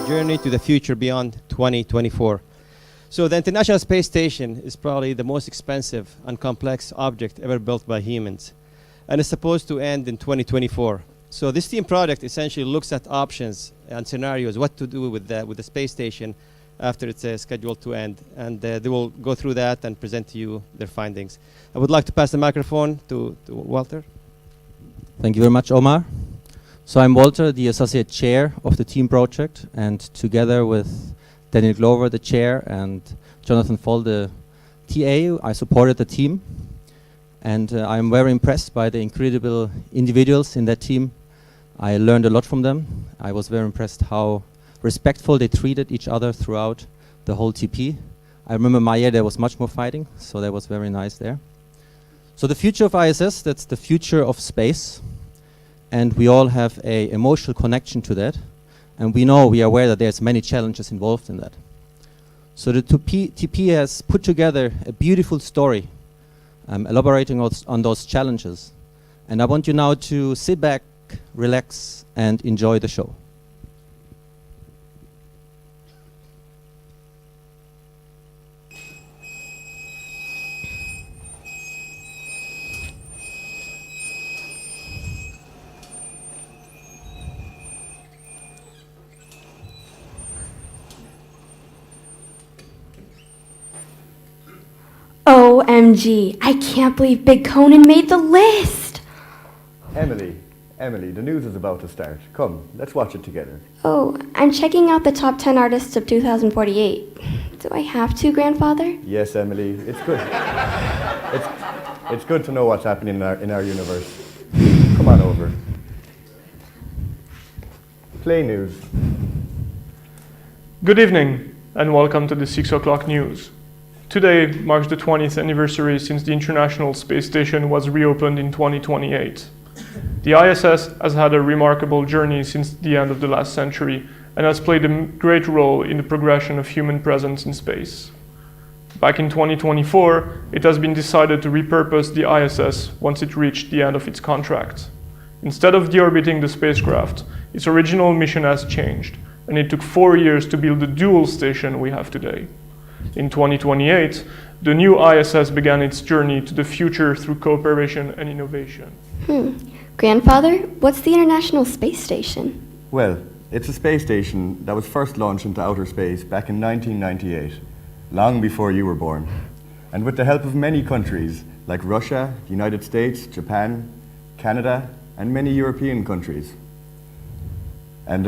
journey to the future beyond 2024. So the International Space Station is probably the most expensive and complex object ever built by humans, and it's supposed to end in 2024. So this team project essentially looks at options and scenarios, what to do with the space station after it's scheduled to end, and they will go through that and present to you their findings. I would like to pass the microphone to Walter. Thank you very much, Omar. So I'm Walter, the Associate Chair of the team project, and together with Daniel Glover, the Chair, and Jonathan Fall, the TA, I supported the team. And I'm very impressed by the incredible individuals in that team. I learned a lot from them. I was very impressed how respectful they treated each other throughout the whole TP. I remember my year there was much more fighting, so that was very nice there. So the future of ISS, that's the future of space. And we all have an emotional connection to that. And we are aware that there's many challenges involved in that. So the TP has put together a beautiful story, elaborating on those challenges. And I want you now to sit back, relax, and enjoy the show. OMG, I can't believe Big Conan made the list! Emily, the news is about to start. Come, let's watch it together. Oh, I'm checking out the top 10 artists of 2048. Do I have to, Grandfather? Yes, Emily, it's good. it's good to know what's happening in our universe. Come on over. Play news. Good evening, and welcome to the 6 o'clock news. Today marks the 20th anniversary since the International Space Station was reopened in 2028. The ISS has had a remarkable journey since the end of the last century and has played a great role in the progression of human presence in space. Back in 2024, it has been decided to repurpose the ISS once it reached the end of its contract. Instead of deorbiting the spacecraft, its original mission has changed, and it took 4 years to build the dual station we have today. In 2028, the new ISS began its journey to the future through cooperation and innovation. Grandfather, what's the International Space Station? Well, it's a space station that was first launched into outer space back in 1998, long before you were born. And with the help of many countries, like Russia, the United States, Japan, Canada, and many European countries. And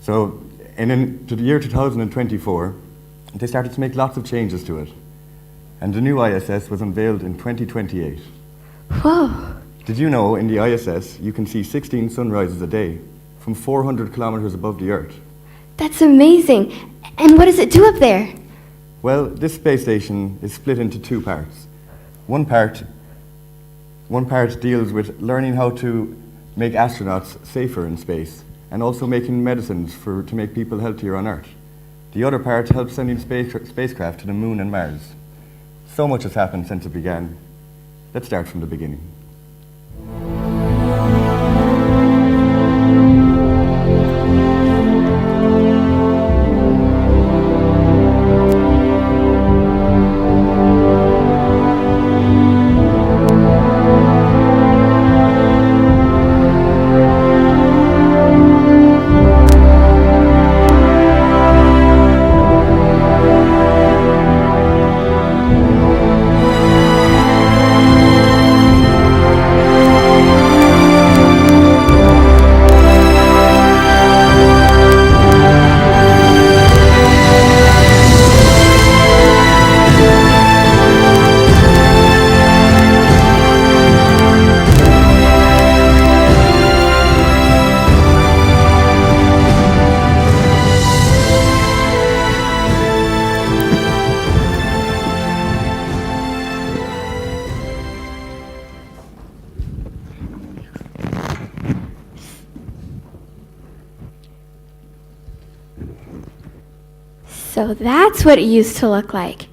so, to the year 2024, they started to make lots of changes to it. And the new ISS was unveiled in 2028. Whoa. Did you know in the ISS you can see 16 sunrises a day from 400 kilometers above the Earth? That's amazing. And what does it do up there? Well, this space station is split into two parts. One part deals with learning how to make astronauts safer in space, and also making medicines to make people healthier on Earth. The other part helps sending spacecraft to the Moon and Mars. So much has happened since it began. Let's start from the beginning. So that's what it used to look like.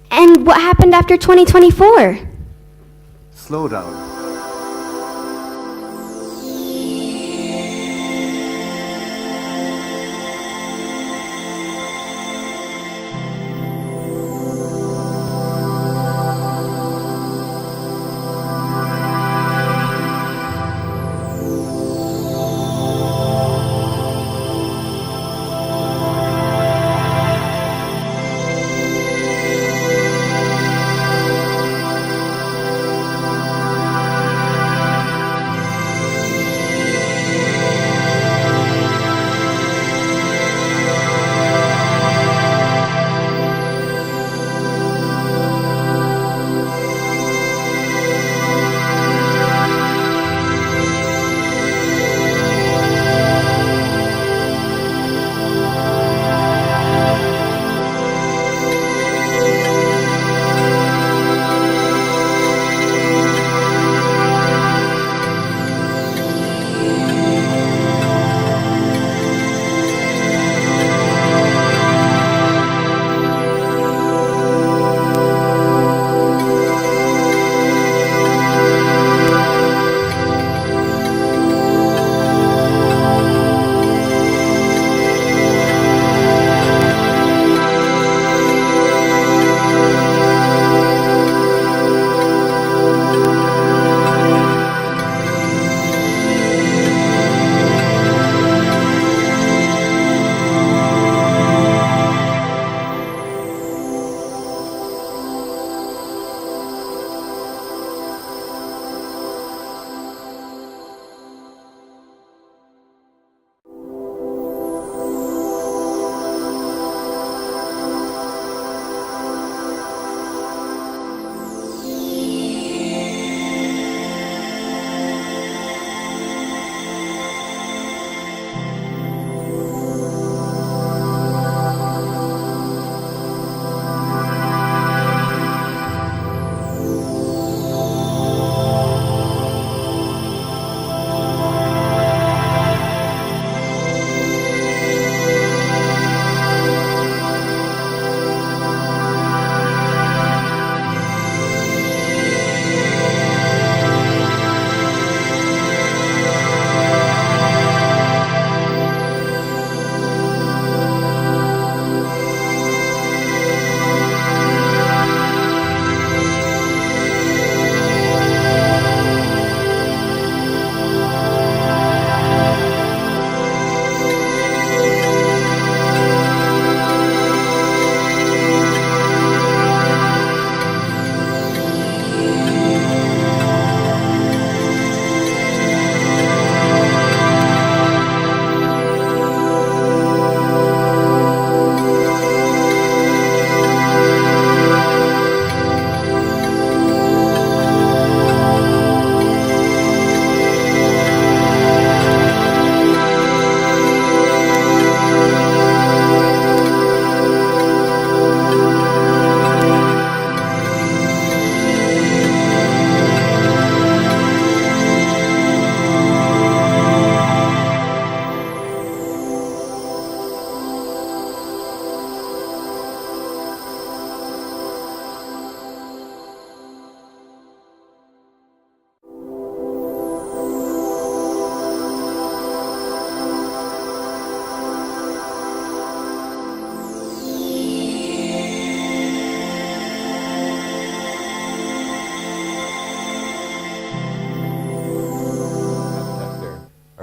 And what happened after 2024? Slow down.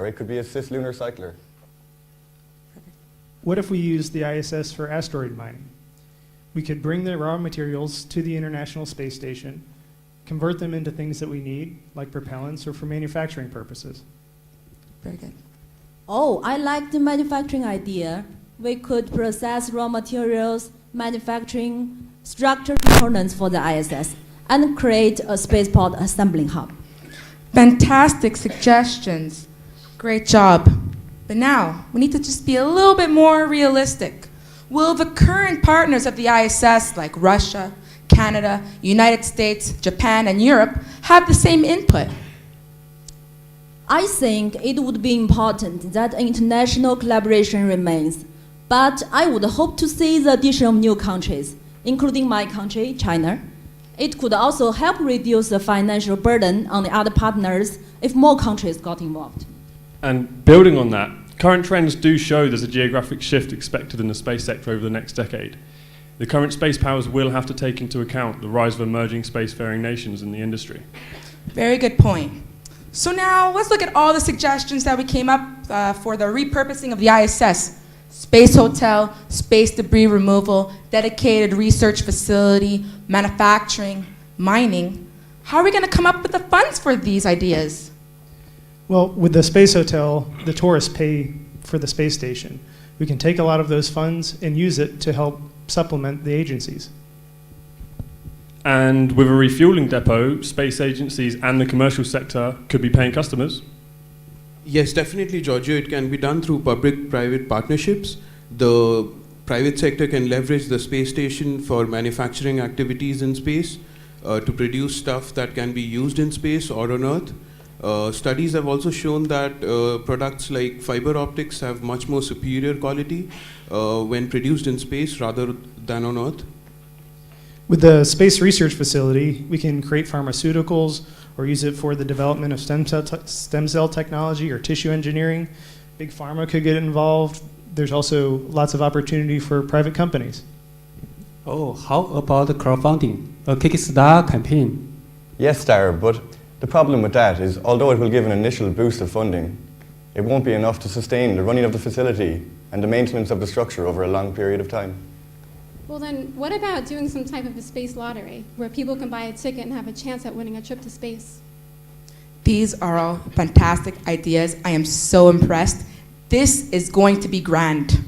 it could be a cislunar cycler. What if we use the ISS for asteroid mining? We could bring the raw materials to the International Space Station, convert them into things that we need, like propellants or for manufacturing purposes. Very good. Oh, I like the manufacturing idea. We could process raw materials, manufacturing structured components for the ISS, and create a spaceport assembling hub. Fantastic suggestions. Great job. But now, we need to just be a little bit more realistic. Will the current partners of the ISS, like Russia, Canada, United States, Japan, and Europe, have the same input? I think it would be important that international collaboration remains, but I would hope to see the addition of new countries, including my country, China. It could also help reduce the financial burden on the other partners if more countries got involved. And building on that, current trends do show there's a geographic shift expected in the space sector over the next decade. The current space powers will have to take into account the rise of emerging spacefaring nations in the industry. Very good point. So now let's look at all the suggestions that we came up for the repurposing of the ISS. Space hotel, space debris removal, dedicated research facility, manufacturing, mining. How are we going to come up with the funds for these ideas? Well, with the space hotel, the tourists pay for the space station. We can take a lot of those funds and use it to help supplement the agencies. And with a refueling depot, space agencies and the commercial sector could be paying customers. Yes, definitely, Giorgio. It can be done through public-private partnerships. The private sector can leverage the space station for manufacturing activities in space to produce stuff that can be used in space or on Earth. Studies have also shown that products like fiber optics have much more superior quality when produced in space rather than on Earth. With the space research facility, we can create pharmaceuticals or use it for the development of stem cell technology or tissue engineering. Big pharma could get involved. There's also lots of opportunity for private companies. Oh, how about crowdfunding, a Kickstarter campaign? Yes, Dara, but the problem with that is, although it will give an initial boost of funding, it won't be enough to sustain the running of the facility and the maintenance of the structure over a long period of time. Well then, what about doing some type of a space lottery, where people can buy a ticket and have a chance at winning a trip to space? These are all fantastic ideas. I am so impressed. This is going to be grand.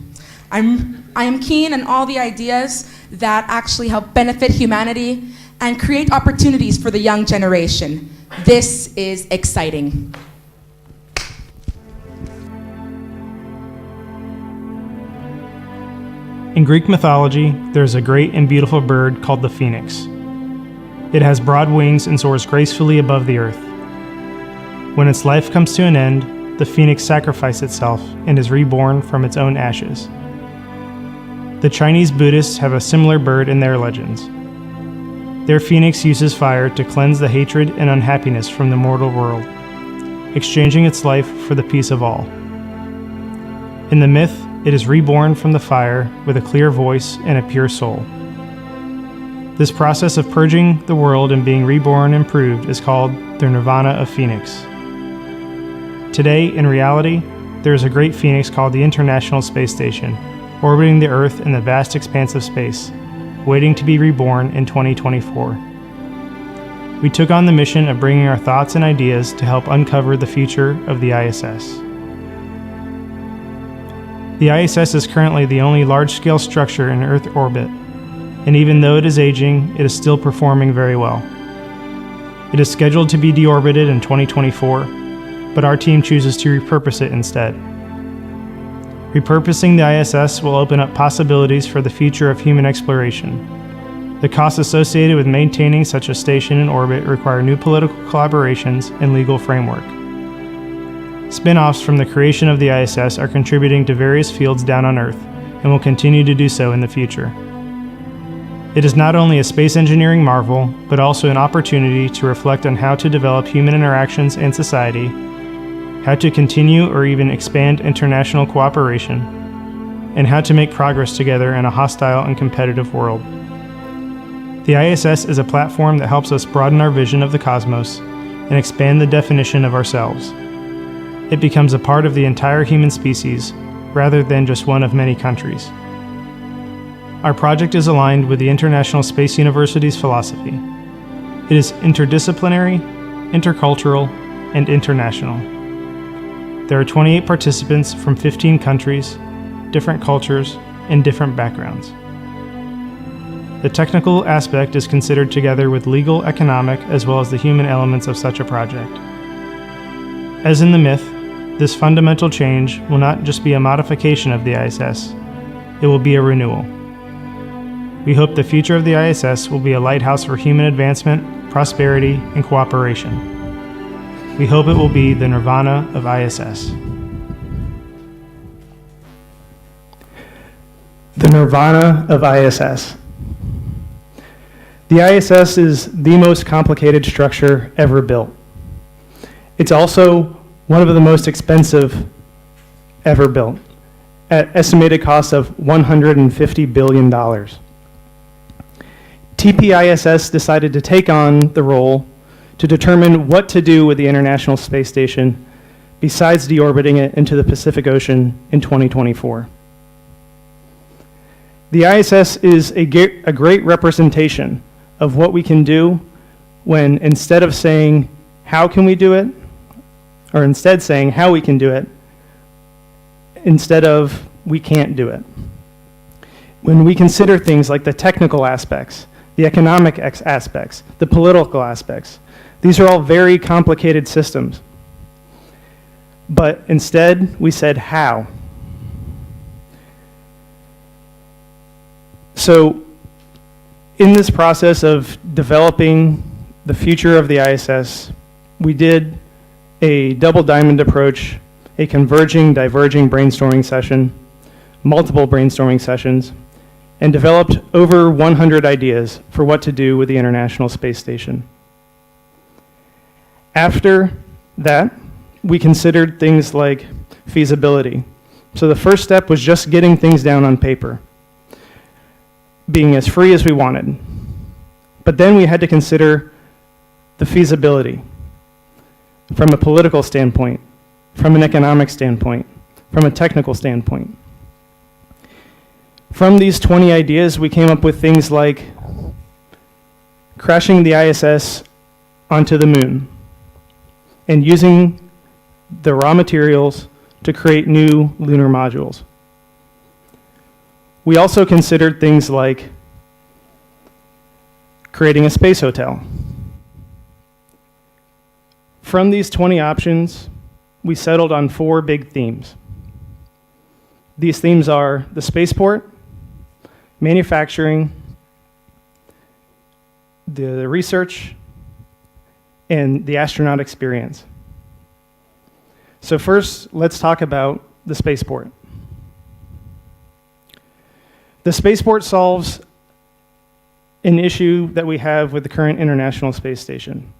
I am keen on all the ideas that actually help benefit humanity and create opportunities for the young generation. This is exciting. In Greek mythology, there is a great and beautiful bird called the phoenix. It has broad wings and soars gracefully above the earth. When its life comes to an end, the phoenix sacrifices itself and is reborn from its own ashes. The Chinese Buddhists have a similar bird in their legends. Their phoenix uses fire to cleanse the hatred and unhappiness from the mortal world, exchanging its life for the peace of all. In the myth, it is reborn from the fire with a clear voice and a pure soul. This process of purging the world and being reborn and improved is called the nirvana of Phoenix. Today, in reality, there is a great phoenix called the International Space Station, orbiting the Earth in the vast expanse of space, waiting to be reborn in 2024. We took on the mission of bringing our thoughts and ideas to help uncover the future of the ISS. The ISS is currently the only large-scale structure in Earth orbit, and even though it is aging, it is still performing very well. It is scheduled to be deorbited in 2024, but our team chooses to repurpose it instead. Repurposing the ISS will open up possibilities for the future of human exploration. The costs associated with maintaining such a station in orbit require new political collaborations and legal framework. Spin-offs from the creation of the ISS are contributing to various fields down on Earth and will continue to do so in the future. It is not only a space engineering marvel, but also an opportunity to reflect on how to develop human interactions and society, how to continue or even expand international cooperation, and how to make progress together in a hostile and competitive world. The ISS is a platform that helps us broaden our vision of the cosmos and expand the definition of ourselves. it becomes a part of the entire human species rather than just one of many countries. Our project is aligned with the International Space University's philosophy. It is interdisciplinary, intercultural, and international. There are 28 participants from 15 countries, different cultures, and different backgrounds. The technical aspect is considered together with legal, economic, as well as the human elements of such a project. As in the myth, this fundamental change will not just be a modification of the ISS, it will be a renewal. We hope the future of the ISS will be a lighthouse for human advancement, prosperity, and cooperation. We hope it will be the nirvana of ISS. The nirvana of ISS. The ISS is the most complicated structure ever built. It's also one of the most expensive ever built, at estimated cost of $150 billion. TPISS decided to take on the role to determine what to do with the International Space Station besides deorbiting it into the Pacific Ocean in 2024. The ISS is a great representation of what we can do when instead of saying, how can we do it? Or instead saying how we can do it, instead of we can't do it. When we consider things like the technical aspects, the economic aspects, the political aspects, these are all very complicated systems. But instead, we said how. So, in this process of developing the future of the ISS, we did a double diamond approach, a converging, diverging brainstorming session, multiple brainstorming sessions, and developed over 100 ideas for what to do with the International Space Station. After that, we considered things like feasibility. So the first step was just getting things down on paper, being as free as we wanted. But then we had to consider the feasibility from a political standpoint, from an economic standpoint, from a technical standpoint. From these 20 ideas, we came up with things like crashing the ISS onto the moon and using the raw materials to create new lunar modules. We also considered things like creating a space hotel. From these 20 options, we settled on 4 big themes. These themes are the spaceport, manufacturing, the research, and the astronaut experience. So first, let's talk about the spaceport. The spaceport solves an issue that we have with the current International Space Station.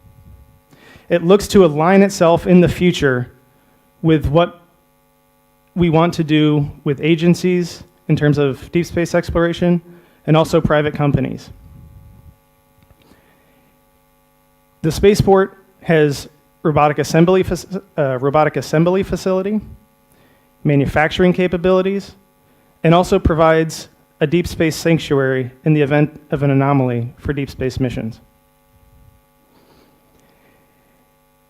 It looks to align itself in the future with what we want to do with agencies in terms of deep space exploration and also private companies. The spaceport has robotic assembly facility, manufacturing capabilities, and also provides a deep space sanctuary in the event of an anomaly for deep space missions.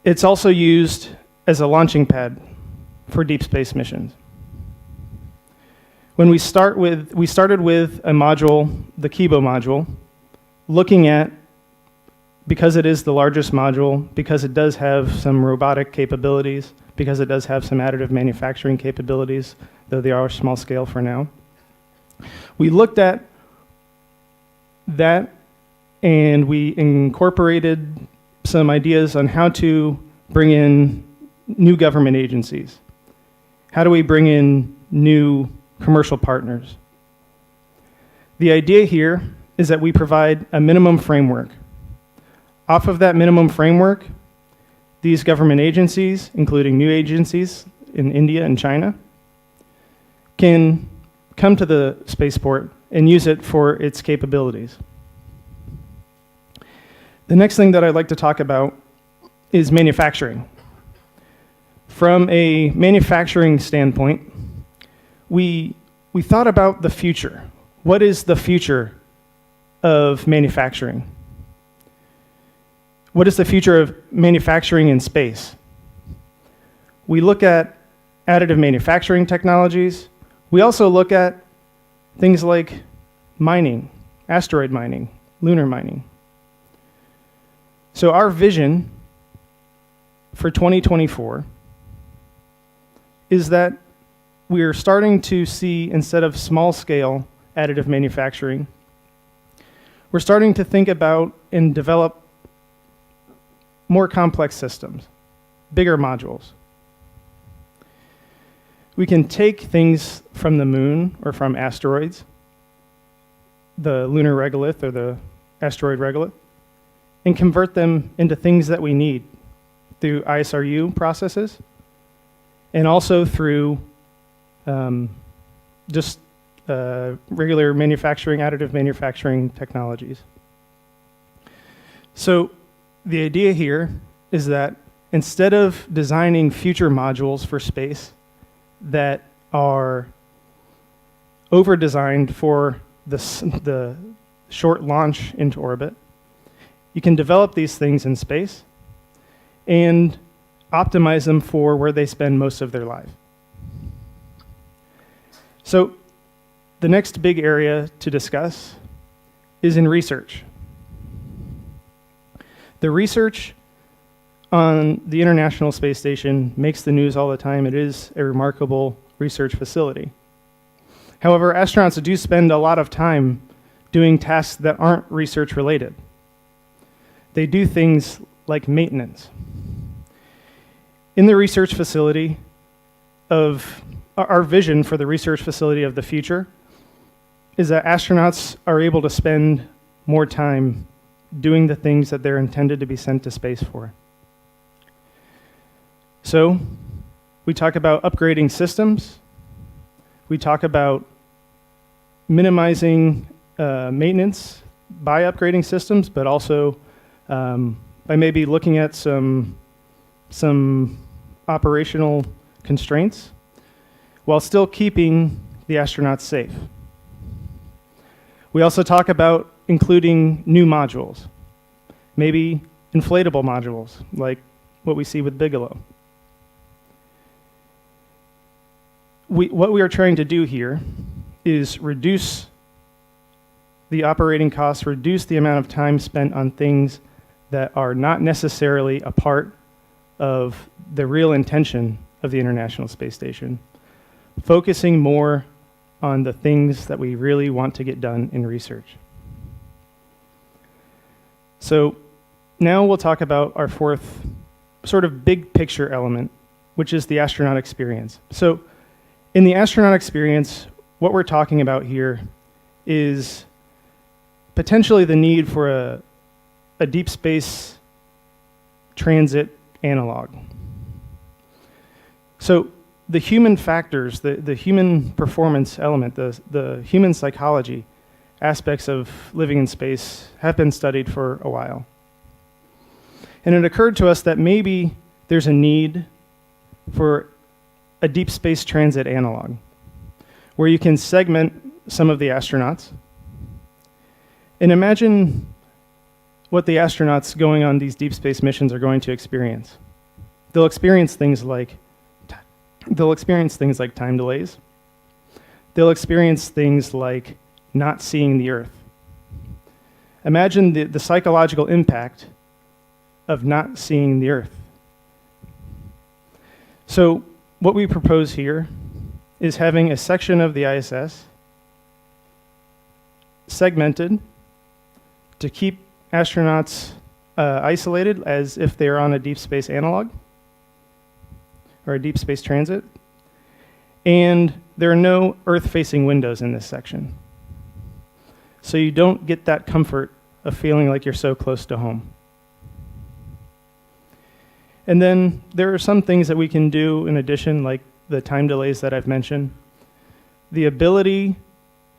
It's also used as a launching pad for deep space missions. When we started with a module, the Kibo module, looking at, because it is the largest module, because it does have some robotic capabilities, because it does have some additive manufacturing capabilities, though they are small scale for now. We looked at that and we incorporated some ideas on how to bring in new government agencies. How do we bring in new commercial partners? The idea here is that we provide a minimum framework. Off of that minimum framework, these government agencies, including new agencies in India and China, can come to the spaceport and use it for its capabilities. The next thing that I'd like to talk about is manufacturing. From a manufacturing standpoint, we thought about the future. What is the future of manufacturing? What is the future of manufacturing in space? We look at additive manufacturing technologies. We also look at things like mining, asteroid mining, lunar mining. So our vision for 2024 is that we're starting to see, instead of small-scale additive manufacturing, we're starting to think about and develop more complex systems, bigger modules. We can take things from the moon or from asteroids, the lunar regolith or the asteroid regolith, and convert them into things that we need through ISRU processes and also through regular manufacturing, additive manufacturing technologies. So the idea here is that instead of designing future modules for space that are over-designed for the short launch into orbit, you can develop these things in space and optimize them for where they spend most of their life. So the next big area to discuss is in research. The research on the International Space Station makes the news all the time. It is a remarkable research facility. However, astronauts do spend a lot of time doing tasks that aren't research related. They do things like maintenance. In the research facility of our vision for the research facility of the future is that astronauts are able to spend more time doing the things that they're intended to be sent to space for. So we talk about upgrading systems. We talk about minimizing maintenance by upgrading systems, but also by maybe looking at some operational constraints while still keeping the astronauts safe. We also talk about including new modules, maybe inflatable modules, like what we see with Bigelow. What we are trying to do here is reduce the operating costs, reduce the amount of time spent on things that are not necessarily a part of the real intention of the International Space Station, focusing more on the things that we really want to get done in research. So now we'll talk about our fourth sort of big picture element, which is the astronaut experience. So in the astronaut experience, what we're talking about here is potentially the need for a deep space transit analog. So the human factors, the human performance element, the human psychology aspects of living in space have been studied for a while. And it occurred to us that maybe there's a need for a deep space transit analog, where you can segment some of the astronauts and imagine what the astronauts going on these deep space missions are going to experience. They'll experience things like time delays. They'll experience things like not seeing the Earth. Imagine the psychological impact of not seeing the Earth. So what we propose here is having a section of the ISS segmented to keep astronauts isolated as if they're on a deep space analog or a deep space transit. And there are no Earth-facing windows in this section. So you don't get that comfort of feeling like you're so close to home. And then there are some things that we can do in addition, like the time delays that I've mentioned. The ability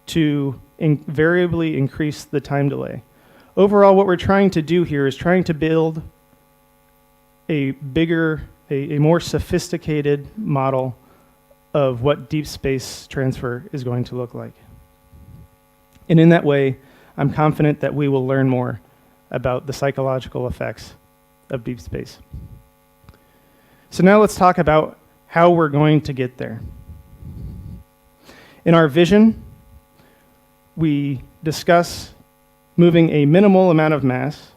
to variably increase the time delay. Overall, what we're trying to do here is trying to build a a more sophisticated model of what deep space transfer is going to look like. And in that way, I'm confident that we will learn more about the psychological effects of deep space. So now let's talk about how we're going to get there. In our vision, we discuss moving a minimal amount of mass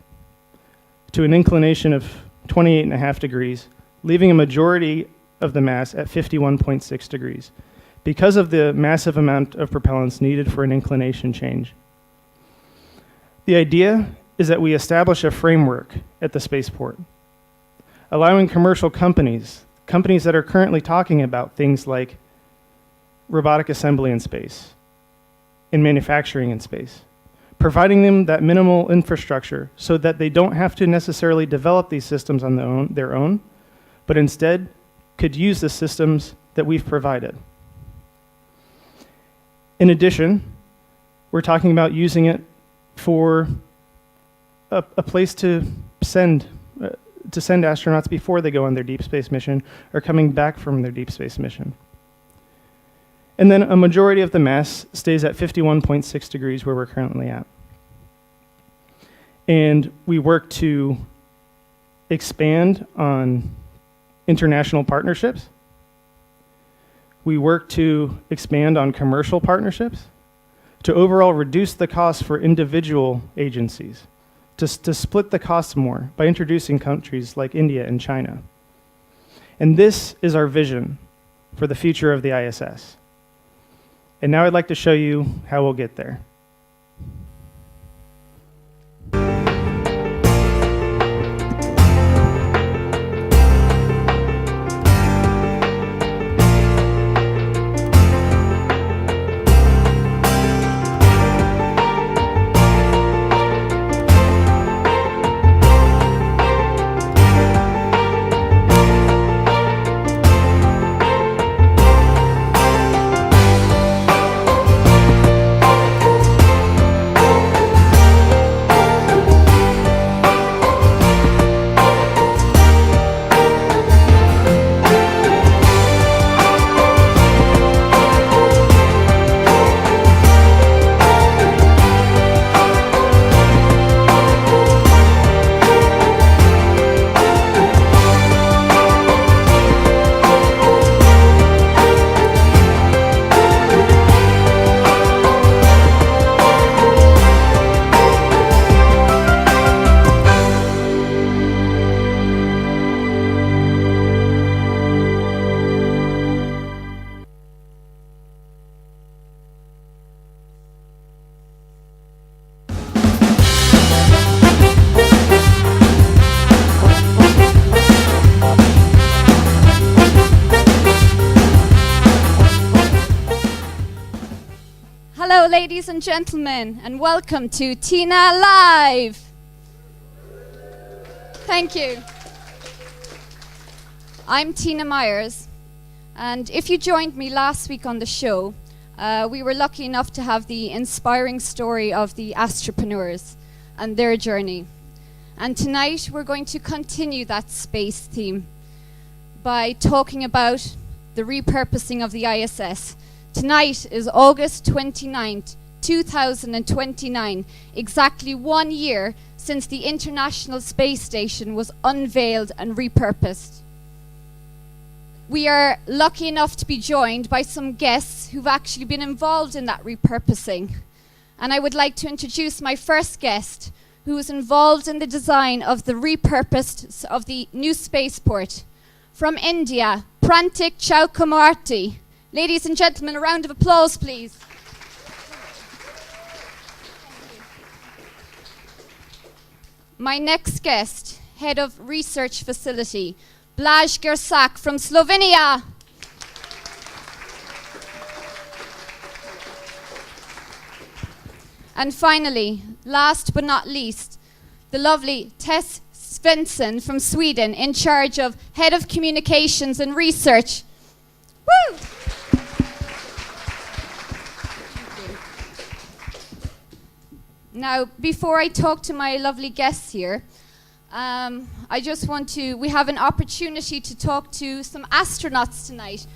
to an inclination of 28.5 degrees, leaving a majority of the mass at 51.6 degrees because of the massive amount of propellants needed for an inclination change. The idea is that we establish a framework at the spaceport, allowing commercial companies that are currently talking about things like robotic assembly in space and manufacturing in space, providing them that minimal infrastructure so that they don't have to necessarily develop these systems on their own, but instead could use the systems that we've provided. In addition, we're talking about using it for a place to send astronauts before they go on their deep space mission or coming back from their deep space mission. And then a majority of the mass stays at 51.6 degrees where we're currently at. And we work to expand on international partnerships. We work to expand on commercial partnerships to overall reduce the cost for individual agencies, to split the costs more by introducing countries like India and China. And this is our vision for the future of the ISS. And now I'd like to show you how we'll get there. Hello, ladies and gentlemen, and welcome to Tina Live. Thank you. I'm Tina Myers, and if you joined me last week on the show, we were lucky enough to have the inspiring story of the Astropreneurs and their journey. And tonight we're going to continue that space theme by talking about the repurposing of the ISS. Tonight is August 29th, 2029, exactly 1 year since the International Space Station was unveiled and repurposed. We are lucky enough to be joined by some guests who've actually been involved in that repurposing. And I would like to introduce my first guest, who was involved in the design of the repurposed of the new spaceport. From India, Prantik Chowkamarty. Ladies and gentlemen, a round of applause, please. My next guest, Head of Research Facility, Blaž Gersak from Slovenia. And finally, last but not least, the lovely Tess Svensson from Sweden, in charge of Head of Communications and Research. Woo! Now, before I talk to my lovely guests here, We have an opportunity to talk to some astronauts tonight,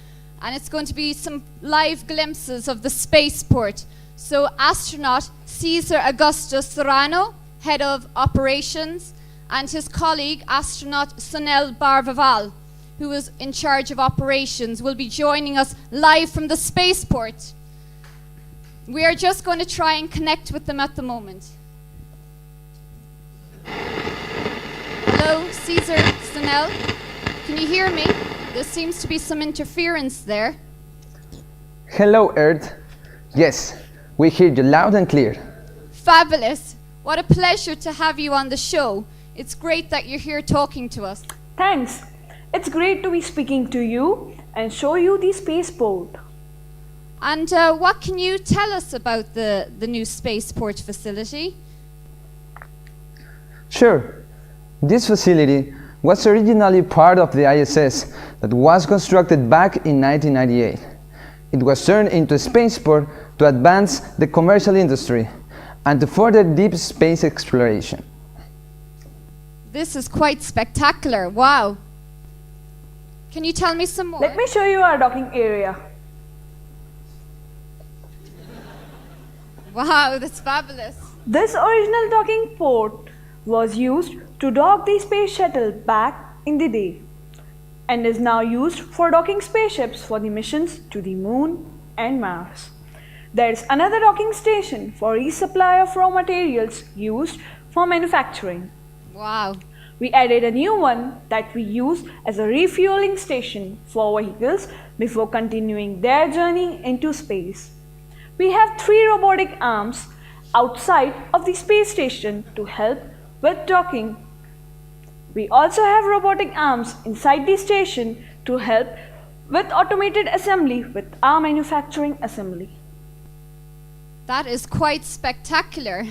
and it's going to be some live glimpses of the spaceport. So astronaut Cesar Augusto Serrano, head of operations, and his colleague, astronaut Sunel Barvaval, who is in charge of operations, will be joining us live from the spaceport. We are just going to try and connect with them at the moment. Hello, Cesar, Sunel. Can you hear me? There seems to be some interference there. Hello, Earth. Yes, we hear you loud and clear. Fabulous. What a pleasure to have you on the show. It's great that you're here talking to us. Thanks. It's great to be speaking to you and show you the spaceport. And what can you tell us about the new spaceport facility? Sure. This facility was originally part of the ISS that was constructed back in 1998. It was turned into a spaceport to advance the commercial industry and to further deep space exploration. This is quite spectacular. Wow. Can you tell me some more? Let me show you our docking area. Wow, that's fabulous. This original docking port was used to dock the space shuttle back in the day and is now used for docking spaceships for the missions to the Moon and Mars. There is another docking station for resupply of raw materials used for manufacturing. Wow. We added a new one that we use as a refueling station for vehicles before continuing their journey into space. We have 3 robotic arms outside of the space station to help with docking. We also have robotic arms inside the station to help with automated assembly with our manufacturing assembly. That is quite spectacular.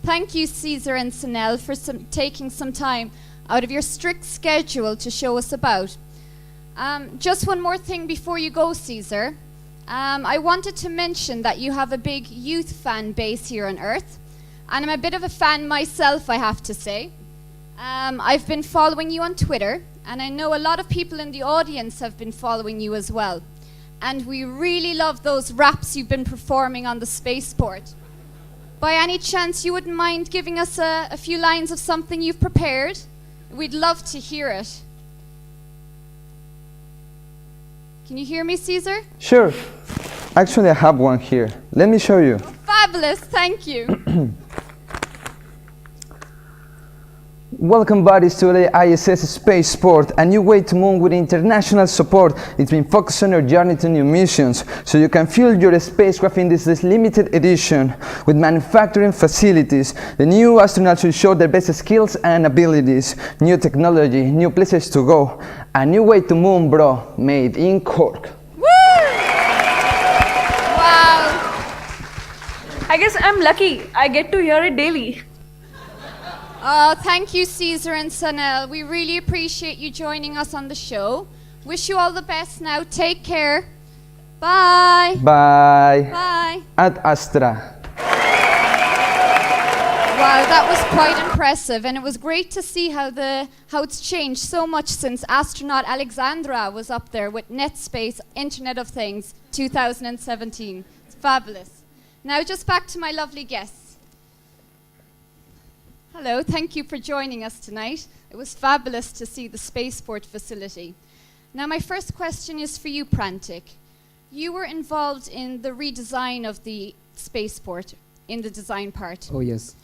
Thank you, Cesar and Sunel, for taking some time out of your strict schedule to show us about. Just one more thing before you go, Cesar. I wanted to mention that you have a big youth fan base here on Earth, and I'm a bit of a fan myself, I have to say. I've been following you on Twitter, and I know a lot of people in the audience have been following you as well. And we really love those raps you've been performing on the spaceport. By any chance, you wouldn't mind giving us a few lines of something you've prepared? We'd love to hear it. Can you hear me, Cesar? Sure. Actually, I have one here. Let me show you. Fabulous, thank you. Welcome, buddies, to the ISS spaceport, a new way to moon with international support. It's been focused on your journey to new missions, so you can fuel your spacecraft in this limited edition with manufacturing facilities. The new astronauts will show their best skills and abilities, new technology, new places to go, a new way to moon, bro, made in Cork. Woo! Wow! I guess I'm lucky. I get to hear it daily. Oh, thank you, Cesar and Sunel. We really appreciate you joining us on the show. Wish you all the best now. Take care. Bye. Bye. Bye. Ad Astra. Wow, that was quite impressive, and it was great to see how it's changed so much since astronaut Alexandra was up there with NetSpace Internet of Things 2017. It's fabulous. Now just back to my lovely guests. Hello, thank you for joining us tonight. It was fabulous to see the spaceport facility. Now my first question is for you, Prantik. You were involved in the redesign of the spaceport, in the design part. Oh, yes.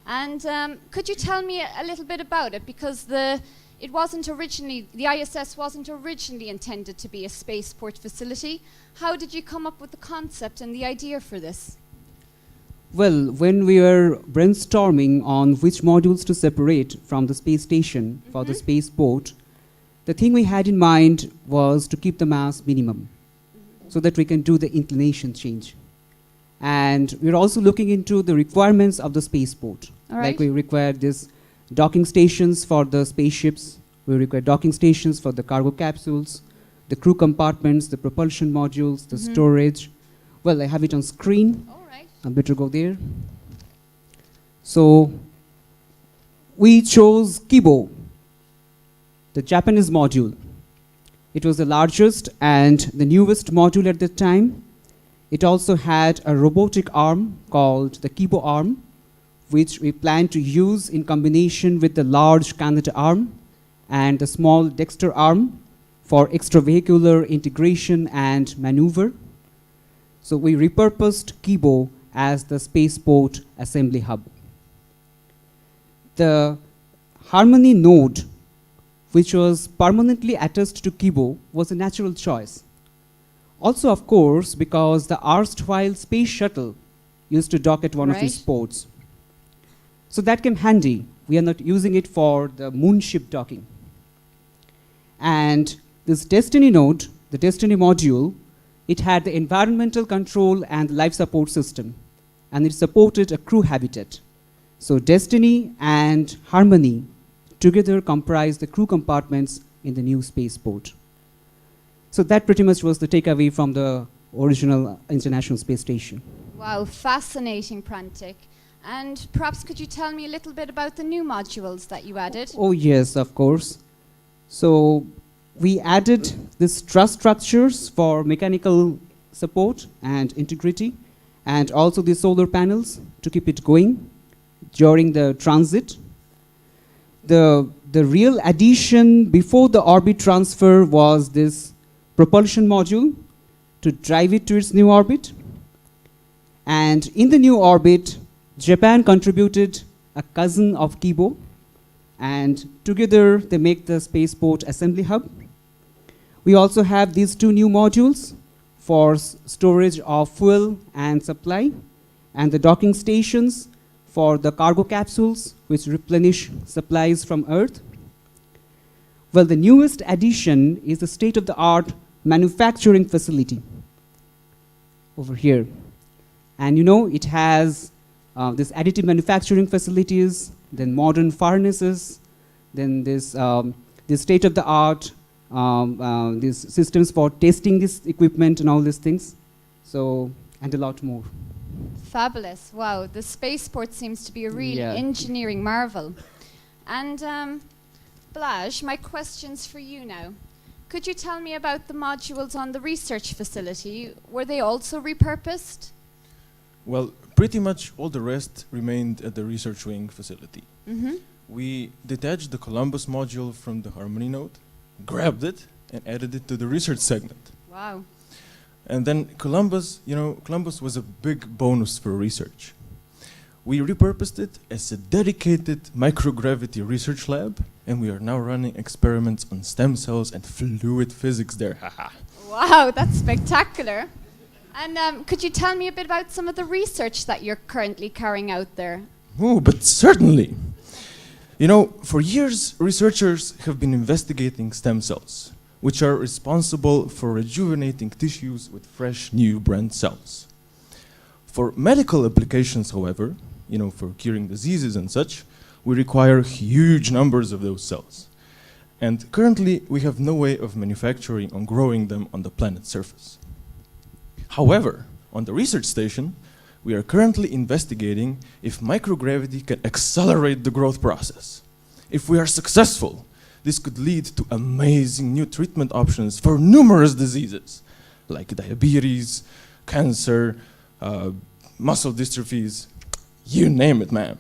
And could you tell me a little bit about it? Because the ISS wasn't originally intended to be a spaceport facility. How did you come up with the concept and the idea for this? Well, when we were brainstorming on which modules to separate from the space station for the spaceport, the thing we had in mind was to keep the mass minimum so that we can do the inclination change. And we're also looking into the requirements of the spaceport. Like we require these docking stations for the spaceships, we require docking stations for the cargo capsules, the crew compartments, the propulsion modules, the storage. Well, I have it on screen. I better go there. So we chose Kibo the Japanese module. It was the largest and the newest module at the time. It also had a robotic arm called the Kibo arm, which we plan to use in combination with the large Canada arm and the small Dexter arm for extravehicular integration and maneuver. So we repurposed Kibo as the spaceport assembly hub. The Harmony node, which was permanently attached to Kibo, was a natural choice. Also, of course, because the erstwhile space shuttle used to dock at one of these ports. So that came handy. We are not using it for the moonship docking. And this Destiny node, the Destiny module, it had the environmental control and life support system, and it supported a crew habitat. So Destiny and Harmony together comprise the crew compartments in the new spaceport. So that pretty much was the takeaway from the original International Space Station. Wow, fascinating, Prantik. And perhaps could you tell me a little bit about the new modules that you added? Oh yes, of course. So we added these truss structures for mechanical support and integrity, and also the solar panels to keep it going during the transit. The real addition before the orbit transfer was this propulsion module to drive it to its new orbit. And in the new orbit, Japan contributed a cousin of Kibo, and together they make the spaceport assembly hub. We also have these two new modules for storage of fuel and supply, and the docking stations for the cargo capsules which replenish supplies from Earth. Well, the newest addition is the state-of-the-art manufacturing facility over here. And you know, it has this additive manufacturing facilities, then modern furnaces, then this state-of-the-art these systems for testing this equipment and all these things. So, and a lot more. Fabulous. Wow, the spaceport seems to be a real engineering marvel. And Blaj, my question's for you now. Could you tell me about the modules on the research facility? Were they also repurposed? Well, pretty much all the rest remained at the research wing facility. We detached the Columbus module from the Harmony node, grabbed it, and added it to the research segment. Wow. And then Columbus, Columbus was a big bonus for research. We repurposed it as a dedicated microgravity research lab, and we are now running experiments on stem cells and fluid physics there. Wow, that's spectacular. And could you tell me a bit about some of the research that you're currently carrying out there? Oh, but certainly. You know, for years, researchers have been investigating stem cells, which are responsible for rejuvenating tissues with fresh new brain cells. For medical applications, however, for curing diseases and such, we require huge numbers of those cells. And currently, we have no way of manufacturing or growing them on the planet's surface. However, on the research station, we are currently investigating if microgravity can accelerate the growth process. If we are successful, this could lead to amazing new treatment options for numerous diseases, like diabetes, cancer, muscle dystrophies, you name it, ma'am.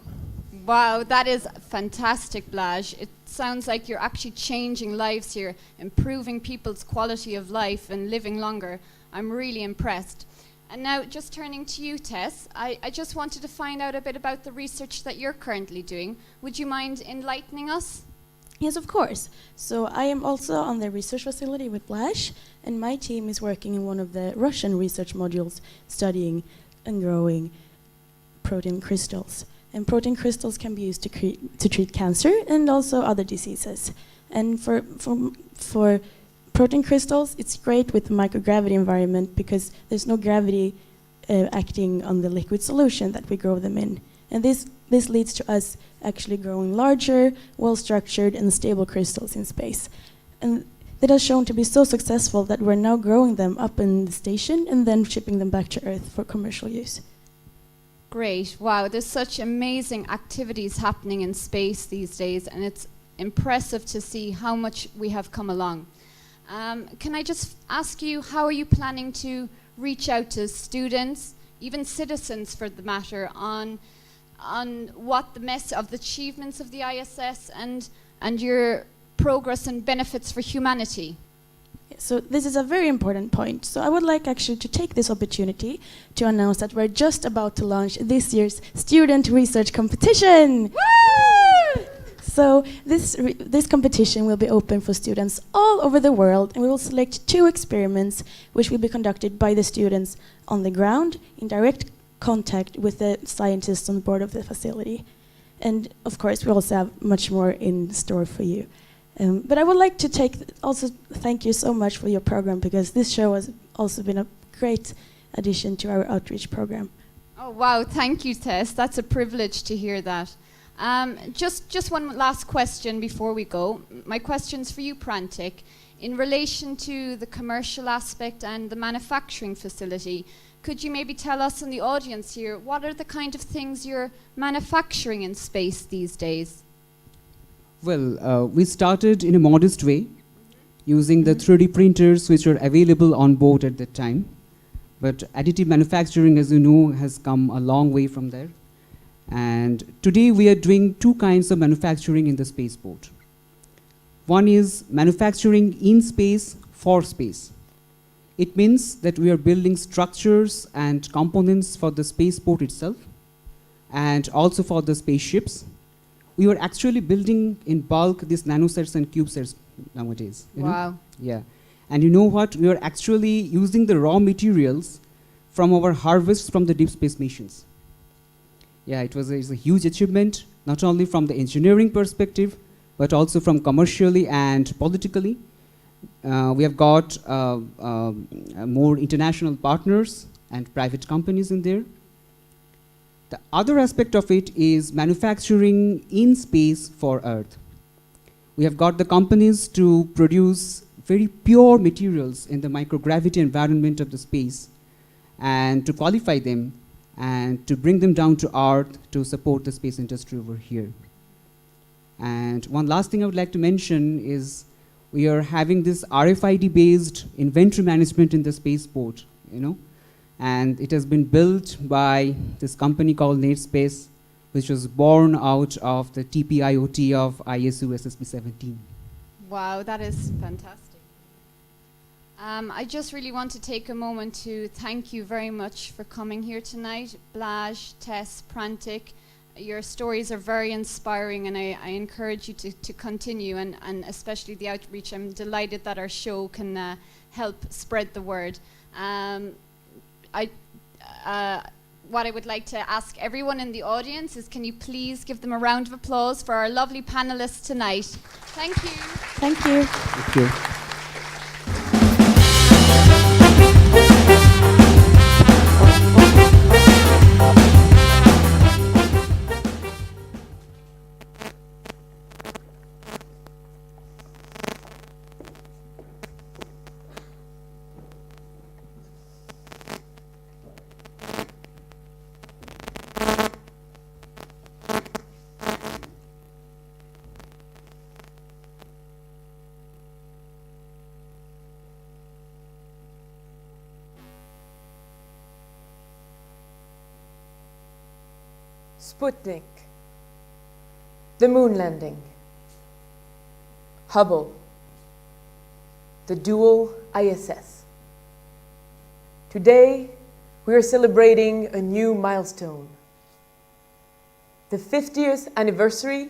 Wow, that is fantastic, Blaj. It sounds like you're actually changing lives here, improving people's quality of life and living longer. I'm really impressed. And now, just turning to you, Tess, I just wanted to find out a bit about the research that you're currently doing. Would you mind enlightening us? Yes, of course. So I am also on the research facility with Blaj, and my team is working in one of the Russian research modules studying and growing protein crystals. And protein crystals can be used to treat cancer and also other diseases. And for protein crystals, it's great with the microgravity environment because there's no gravity acting on the liquid solution that we grow them in. And this leads to us actually growing larger, well-structured and stable crystals in space. And that has shown to be so successful that we're now growing them up in the station and then shipping them back to Earth for commercial use. Great. Wow, there's such amazing activities happening in space these days, and it's impressive to see how much we have come along. Can I just ask you, how are you planning to reach out to students, even citizens for the matter, on what the achievements of the ISS and your progress and benefits for humanity? So this is a very important point. So I would like actually to take this opportunity to announce that we're just about to launch this year's student research competition. Woo! So this competition will be open for students all over the world, and we will select 2 experiments which will be conducted by the students on the ground in direct contact with the scientists on board of the facility. And of course, we also have much more in store for you. But I would like to also thank you so much for your program, because this show has also been a great addition to our outreach program. Oh wow, thank you, Tess. That's a privilege to hear that. Just one last question before we go. My question's for you, Prantik. In relation to the commercial aspect and the manufacturing facility, could you maybe tell us and the audience here, what are the kind of things you're manufacturing in space these days? Well, we started in a modest way, using the 3D printers which were available on board at that time. But additive manufacturing, as you know, has come a long way from there. And today we are doing 2 kinds of manufacturing in the spaceport. One is manufacturing in space for space. It means that we are building structures and components for the spaceport itself, and also for the spaceships. We are actually building in bulk these nanosets and CubeSats nowadays. You wow. know? Yeah. And you know what? We are actually using the raw materials from our harvests from the deep space missions. Yeah, it's a huge achievement, not only from the engineering perspective, but also from commercially and politically. We have got more international partners and private companies in there. The other aspect of it is manufacturing in space for Earth. We have got the companies to produce very pure materials in the microgravity environment of the space, and to qualify them and to bring them down to Earth to support the space industry over here. And one last thing I would like to mention is we are having this RFID-based inventory management in the spaceport, you know. And it has been built by this company called NetSpace, which was born out of the TPIoT of ISU SSP17. Wow, that is fantastic. I just really want to take a moment to thank you very much for coming here tonight. Blaj, Tess, Prantik, your stories are very inspiring, and I encourage you to continue, and especially the outreach. I'm delighted that our show can help spread the word. What I would like to ask everyone in the audience is, can you please give them a round of applause for our lovely panelists tonight. Thank you. Thank you. Thank you. Sputnik, the moon landing, Hubble, the dual ISS. Today, we are celebrating a new milestone, the 50th anniversary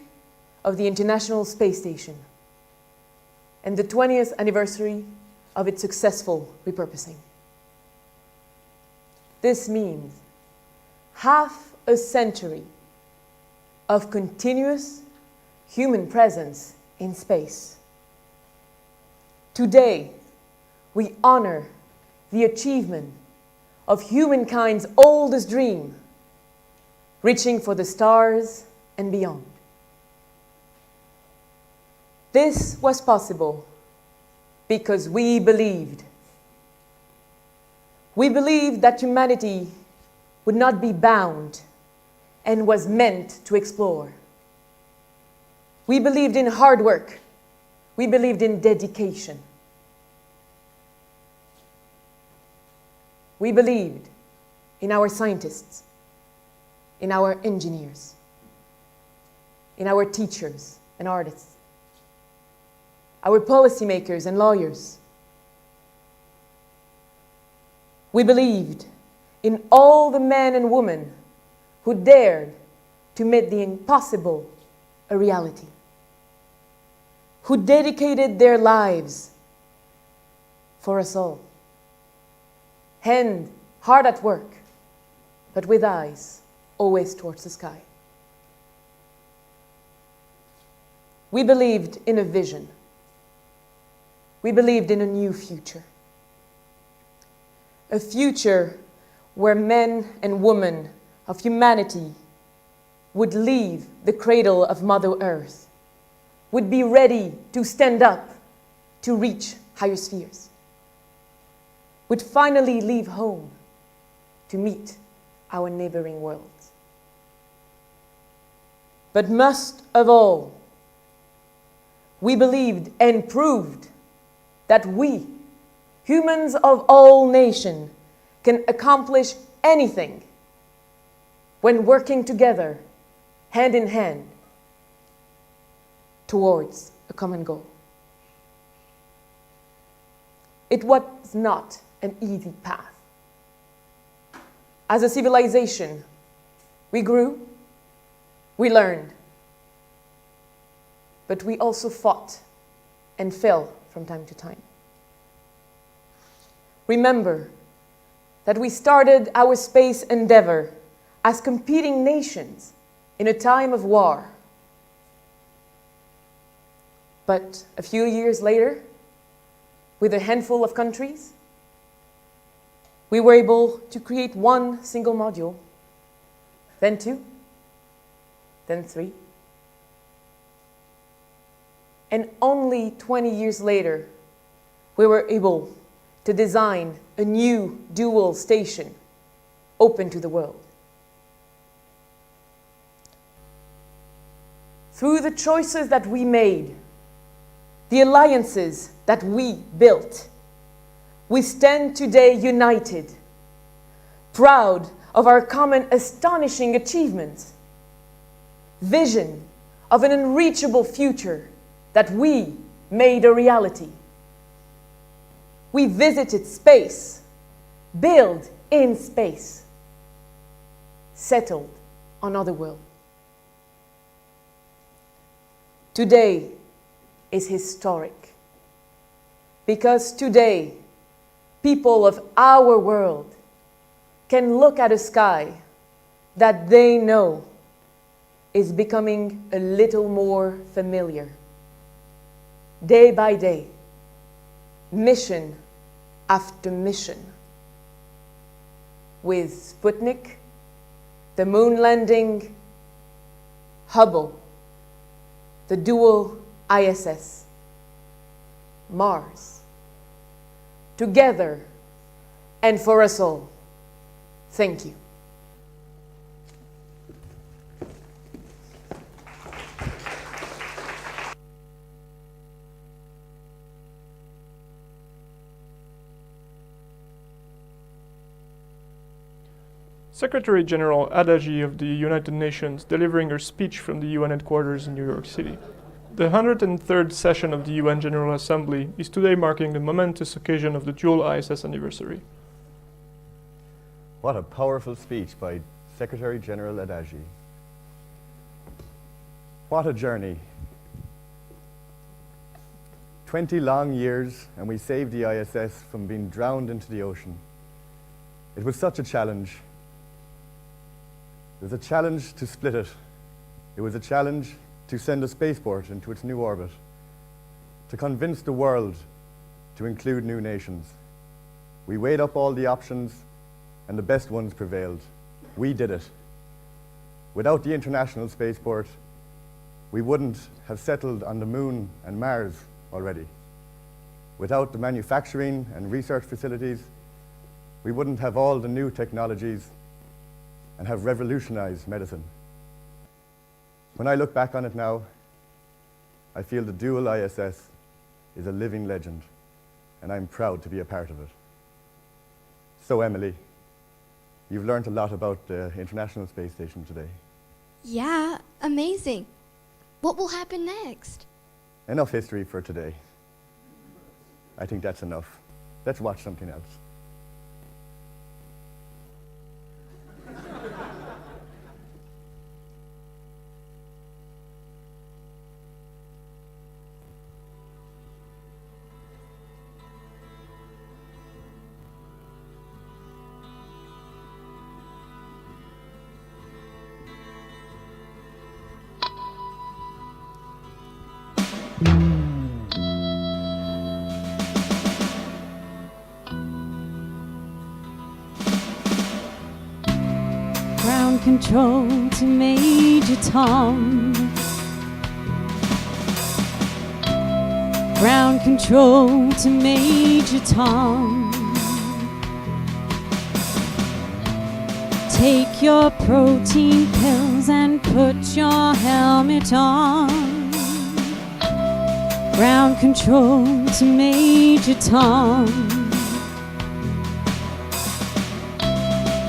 of the International Space Station and the 20th anniversary of its successful repurposing. This means half a century of continuous human presence in space. Today, we honor the achievement of humankind's oldest dream, reaching for the stars and beyond. This was possible because we believed. We believed that humanity would not be bound and was meant to explore. We believed in hard work. We believed in dedication. We believed in our scientists, in our engineers, in our teachers and artists, our policymakers and lawyers. We believed in all the men and women who dared to make the impossible a reality, who dedicated their lives for us all, hard at work, but with eyes always towards the sky. We believed in a vision. We believed in a new future. A future where men and women of humanity would leave the cradle of Mother Earth, would be ready to stand up to reach higher spheres, would finally leave home to meet our neighboring worlds. But most of all, we believed and proved that we, humans of all nations, can accomplish anything when working together, hand in hand, towards a common goal. It was not an easy path. As a civilization, we grew, we learned, but we also fought and fell from time to time. Remember that we started our space endeavor as competing nations in a time of war. But a few years later, with a handful of countries, we were able to create one single module, then two, then three. And only 20 years later, we were able to design a new dual station open to the world. Through the choices that we made, the alliances that we built, we stand today united, proud of our common astonishing achievements, vision of an unreachable future that we made a reality. We visited space, built in space, settled on other worlds. Today is historic because today people of our world can look at a sky that they know is becoming a little more familiar. Day by day, mission after mission, with Sputnik, the moon landing, Hubble, the dual ISS, Mars. Together and for us all. Thank you. Secretary General Adagi of the United Nations delivering her speech from the UN headquarters in New York City. The 103rd session of the UN General Assembly is today marking the momentous occasion of the dual ISS anniversary. What a powerful speech by Secretary General Adagi. What a journey. 20 long years and we saved the ISS from being drowned into the ocean. It was such a challenge. It was a challenge to split it. It was a challenge to send a spaceport into its new orbit, to convince the world to include new nations. We weighed up all the options and the best ones prevailed. We did it. Without the International Spaceport, we wouldn't have settled on the Moon and Mars already. Without the manufacturing and research facilities, we wouldn't have all the new technologies and have revolutionized medicine. When I look back on it now, I feel the dual ISS is a living legend, and I'm proud to be a part of it. So, Emily, you've learned a lot about the International Space Station today. Yeah, amazing. What will happen next? Enough history for today. I think that's enough. Let's watch something else. Ground control to Major Tom. Ground control to Major Tom. Take your protein pills and put your helmet on. Ground control to Major Tom.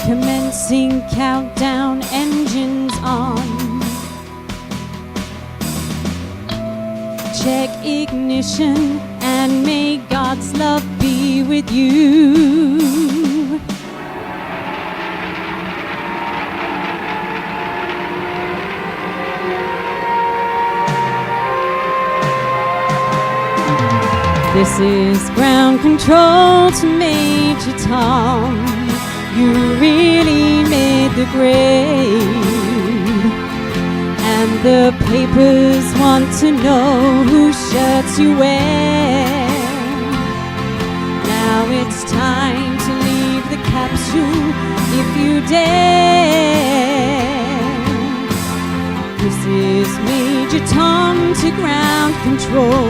Commencing countdown, engines on. Check ignition and may God's love be with you. This is ground control to Major Tom. You really made the grade, and the papers want to know whose shirts you wear. Now it's time to leave the capsule if you dare. This is Major Tom to ground control.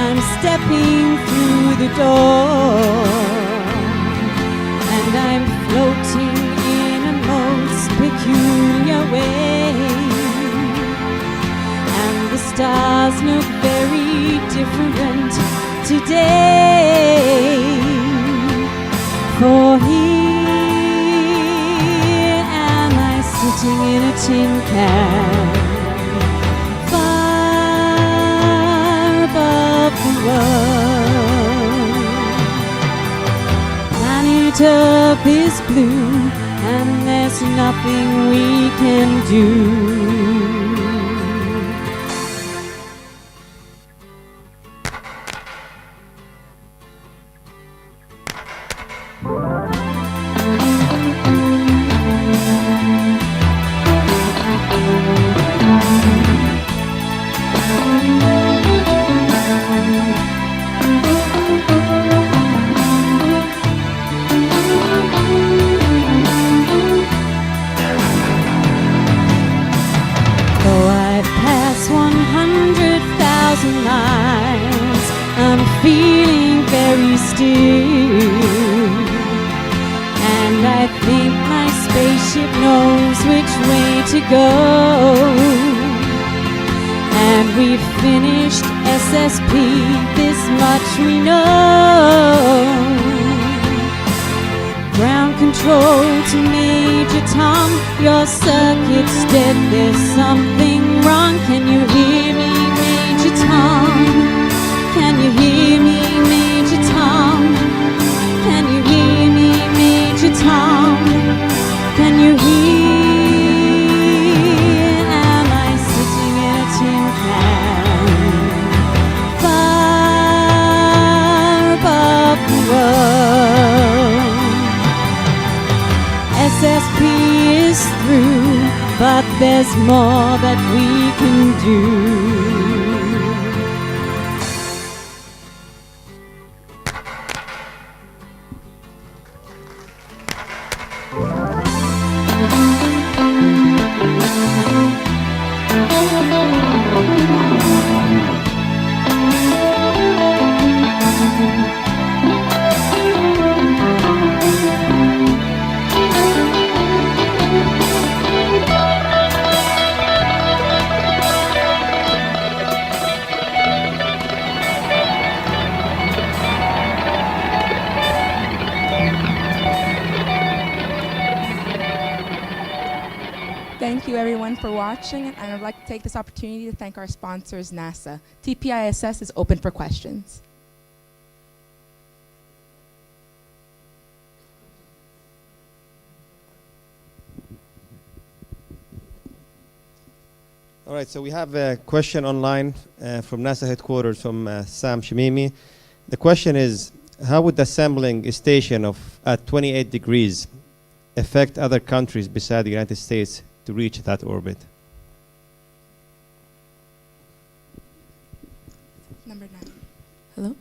I'm stepping through the door. And I'm floating in a most peculiar way. And the stars look very different today. For here am I sitting in a tin can, far above the world. Planet Earth is blue, and there's nothing we can do. I'm feeling very still, and I think my spaceship knows which way to go. And we've finished SSP, this much we know. Ground control to Major Tom, your circuit's dead, there's something wrong. Can you hear me, Major Tom? Can you hear me, Major Tom? Can you hear me, Major Tom? Can you hear? Am I sitting in a tin can, far above the world? SSP is through, but there's more that we can do. thank you everyone for watching, and I'd like to take this opportunity to thank our sponsors, NASA. TPISS is open for questions. All right, so we have a question online from NASA headquarters from Sam Shamimi. The question is, how would assembling a station at 28 degrees affect other countries beside the United States to reach that orbit? Number 9. Hello?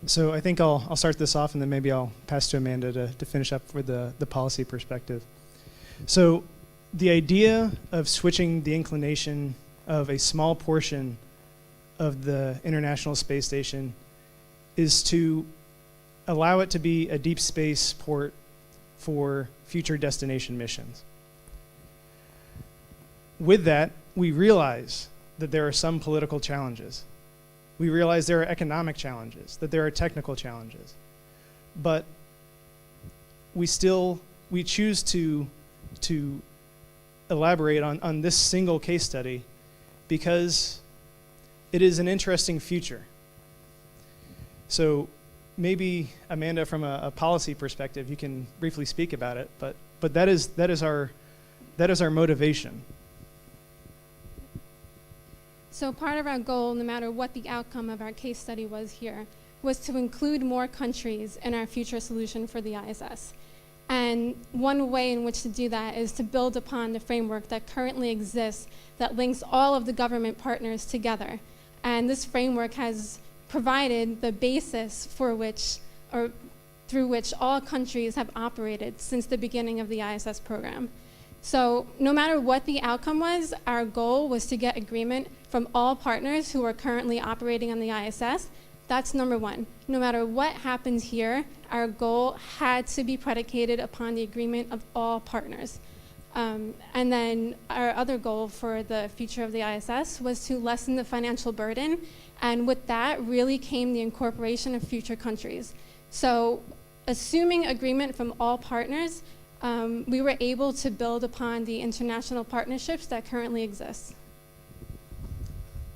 So I think I'll start this off, and then maybe I'll pass to Amanda to finish up with the policy perspective. So the idea of switching the inclination of a small portion of the International Space Station is to allow it to be a deep space port for future destination missions. With that, we realize that there are some political challenges. We realize there are economic challenges, that there are technical challenges. But we choose to elaborate on this single case study because it is an interesting future. So maybe, Amanda, from a policy perspective, you can briefly speak about it, but that is our motivation. So part of our goal, no matter what the outcome of our case study was here, was to include more countries in our future solution for the ISS. And one way in which to do that is to build upon the framework that currently exists that links all of the government partners together. And this framework has provided the basis for which, or through which all countries have operated since the beginning of the ISS program. So no matter what the outcome was, our goal was to get agreement from all partners who are currently operating on the ISS. That's number one. No matter what happens here, our goal had to be predicated upon the agreement of all partners. And then our other goal for the future of the ISS was to lessen the financial burden. And with that really came the incorporation of future countries. So assuming agreement from all partners, we were able to build upon the international partnerships that currently exist.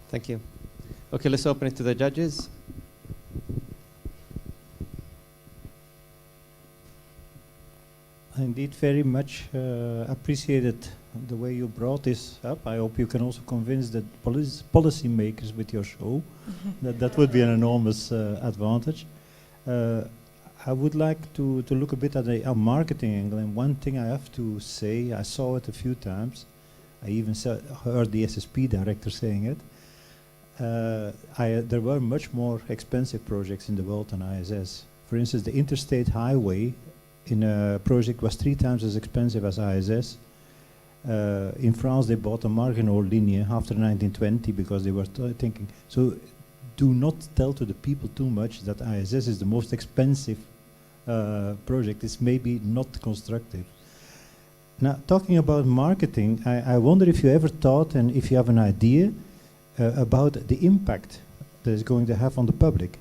Thank you. Okay, let's open it to the judges. I indeed very much appreciated the way you brought this up. I hope you can also convince the policy makers with your show. That would be an enormous advantage. I would like to look a bit at a marketing angle, and one thing I have to say, I saw it a few times. I even heard the SSP director saying it. There were much more expensive projects in the world than ISS. For instance, the interstate highway in a project was 3 times as expensive as ISS. In France, they bought a Marginal linear after 1920 because they were thinking. So do not tell to the people too much that ISS is the most expensive project. It's maybe not constructive. Now, talking about marketing, I wonder if you ever thought, and if you have an idea about the impact that it's going to have on the public.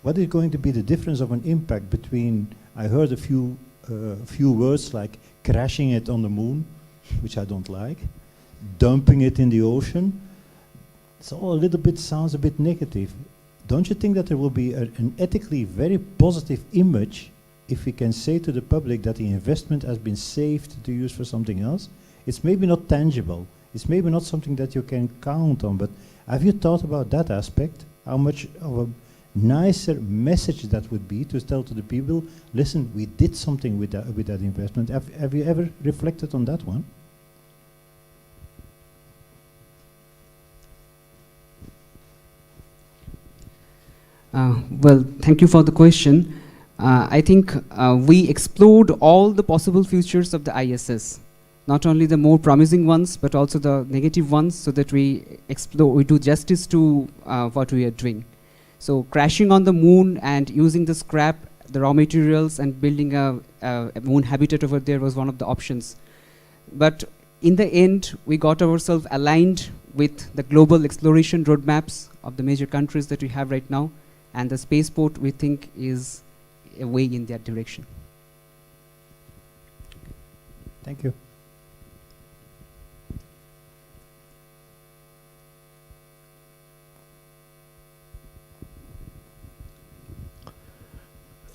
What is going to be the difference of an impact between, I heard a few words like crashing it on the moon, which I don't like, dumping it in the ocean. It's all a little bit, sounds a bit negative. Don't you think that there will be an ethically very positive image if we can say to the public that the investment has been saved to use for something else? It's maybe not tangible. It's maybe not something that you can count on, but have you thought about that aspect? How much of a nicer message that would be to tell to the people, listen, we did something with that investment. Have you ever reflected on that one? Well, thank you for the question. I think we explored all the possible futures of the ISS, not only the more promising ones, but also the negative ones, so that we do justice to what we are doing. So crashing on the moon and using the scrap, the raw materials, and building a moon habitat over there was one of the options. But in the end, we got ourselves aligned with the global exploration roadmaps of the major countries that we have right now, and the spaceport, we think, is a way in that direction. Thank you.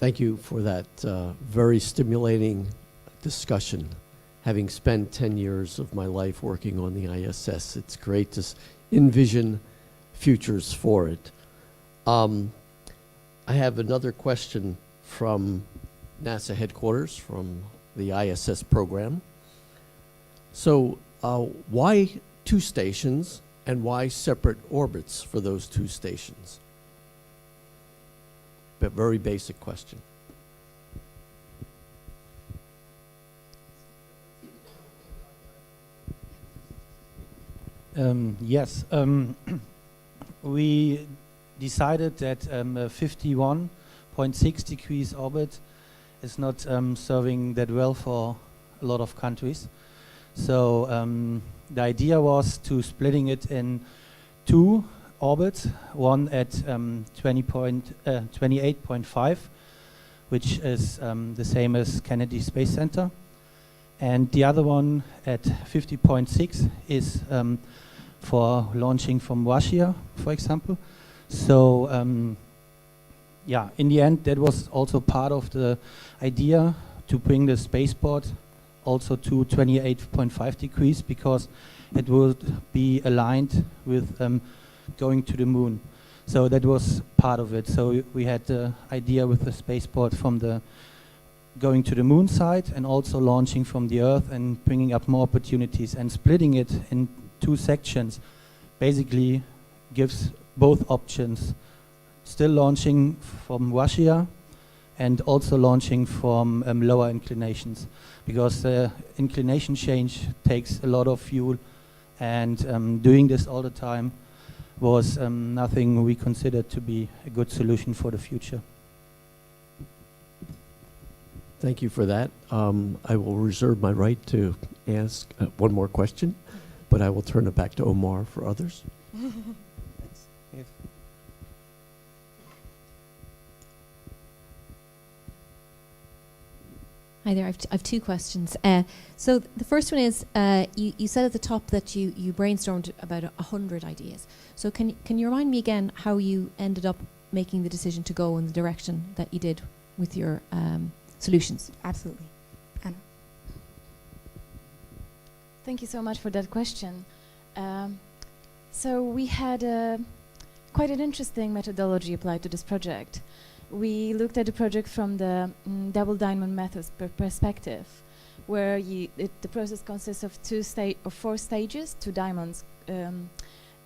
Thank you for that very stimulating discussion. Having spent 10 years of my life working on the ISS, it's great to envision futures for it. I have another question from NASA headquarters, from the ISS program. So why 2 stations and why separate orbits for those 2 stations? A very basic question. Yes, we decided that a 51.6 degrees orbit is not serving that well for a lot of countries. So the idea was to splitting it in 2 orbits, one at 28.5, which is the same as Kennedy Space Center, and the other one at 50.6 is for launching from Russia, for example. So yeah, in the end, that was also part of the idea to bring the spaceport also to 28.5 degrees, because it would be aligned with going to the moon. So that was part of it. So we had the idea with the spaceport from the going to the moon side and also launching from the Earth and bringing up more opportunities, and splitting it in 2 sections basically gives both options. Still launching from Russia and also launching from lower inclinations, because the inclination change takes a lot of fuel, and doing this all the time was nothing we considered to be a good solution for the future. Thank you for that. I will reserve my right to ask one more question, but I will turn it back to Omar for others. Yes. Hi there, I've 2 questions. So the first one is, you said at the top that you brainstormed about 100 ideas. So can you remind me again how you ended up making the decision to go in the direction that you did with your solutions? Absolutely. Anna. Thank you so much for that question. So we had quite an interesting methodology applied to this project. We looked at the project from the double diamond methods perspective, where the process consists of 4 stages, 2 diamonds,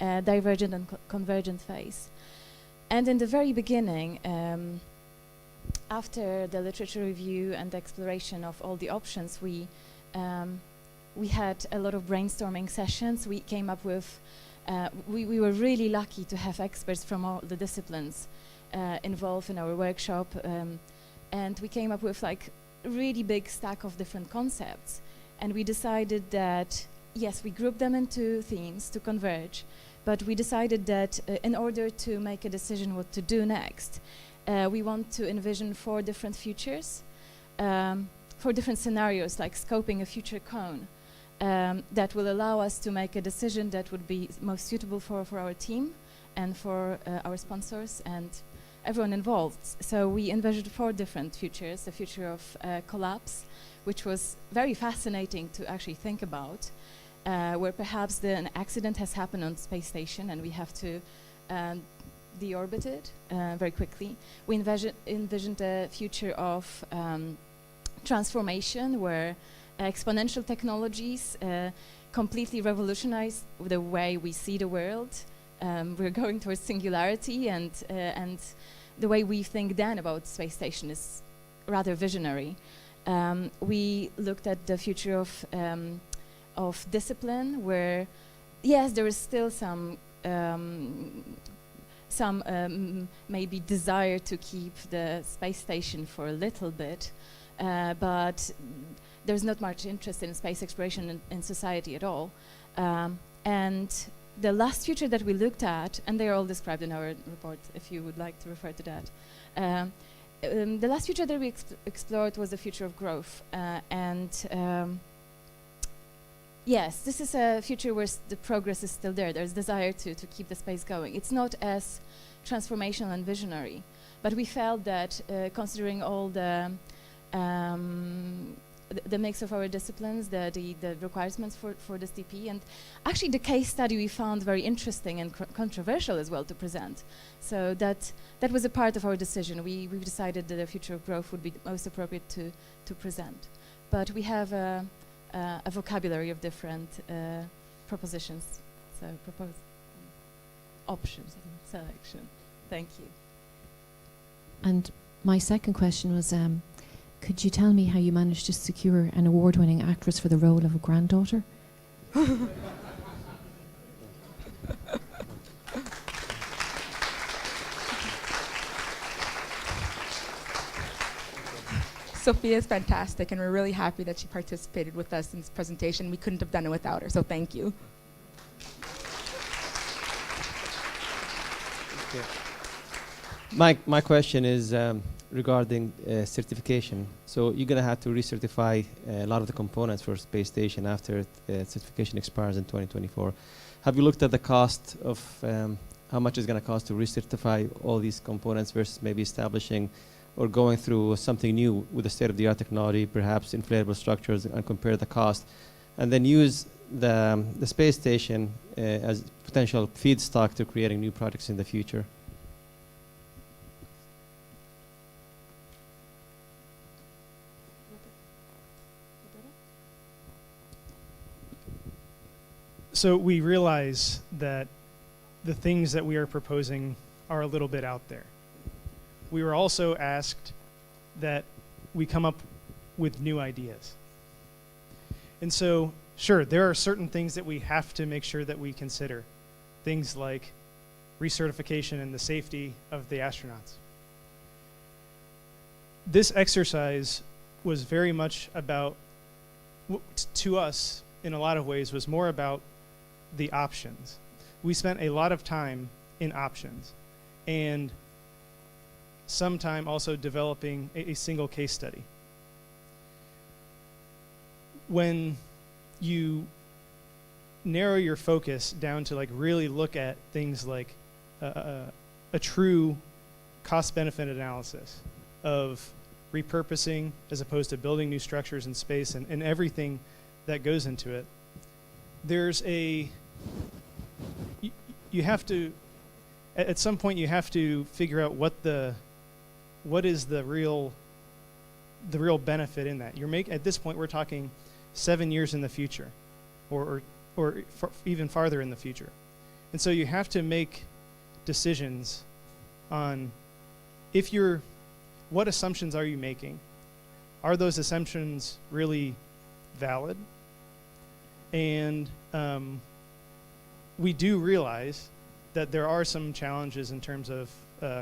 divergent and convergent phase. And in the very beginning, after the literature review and exploration of all the options, we had a lot of brainstorming sessions. We came up with, we were really lucky to have experts from all the disciplines involved in our workshop, and we came up with like a really big stack of different concepts. And we decided that, yes, we grouped them into themes to converge, but we decided that in order to make a decision what to do next, we want to envision 4 different futures, 4 different scenarios, like scoping a future cone that will allow us to make a decision that would be most suitable for our team and for our sponsors and everyone involved. So we envisioned 4 different futures: the future of collapse, which was very fascinating to actually think about, where perhaps an accident has happened on the space station and we have to deorbit it very quickly. We envisioned a future of transformation, where exponential technologies completely revolutionize the way we see the world. We're going towards singularity, and the way we think then about space station is rather visionary. We looked at the future of discipline, where yes, there is still some maybe desire to keep the space station for a little bit, but there's not much interest in space exploration in society at all. And the last future that we looked at, and they are all described in our report if you would like to refer to that, the last future that we explored was the future of growth. Yes, this is a future where the progress is still there. There's desire to keep the space going. It's not as transformational and visionary. But we felt that considering all the mix of our disciplines, the requirements for this DP, and actually the case study we found very interesting and controversial as well to present. So that was a part of our decision. We decided that the future of growth would be most appropriate to present. But we have a vocabulary of different propositions, so proposed options and selection. Thank you. And my second question was, could you tell me how you managed to secure an award-winning actress for the role of a granddaughter? Sophia is fantastic, and we're really happy that she participated with us in this presentation. We couldn't have done it without her, so thank you. My question is regarding certification. So you're going to have to recertify a lot of the components for space station after certification expires in 2024. Have you looked at the cost of how much it's going to cost to recertify all these components versus maybe establishing or going through something new with the state-of-the-art technology, perhaps inflatable structures, and compare the cost, and then use the space station as potential feedstock to creating new projects in the future? So we realize that the things that we are proposing are a little bit out there. We were also asked that we come up with new ideas. And so, sure, there are certain things that we have to make sure that we consider. Things like recertification and the safety of the astronauts. This exercise was very much about, to us, in a lot of ways, was more about the options. We spent a lot of time in options and some time also developing a single case study. When you narrow your focus down to like really look at things like a true cost-benefit analysis of repurposing as opposed to building new structures in space and everything that goes into it, there's you have to, at some point you have to figure out what is the real benefit in that. At this point we're talking 7 years in the future or even farther in the future. And so you have to make decisions on what assumptions are you making? Are those assumptions really valid? And we do realize that there are some challenges in terms of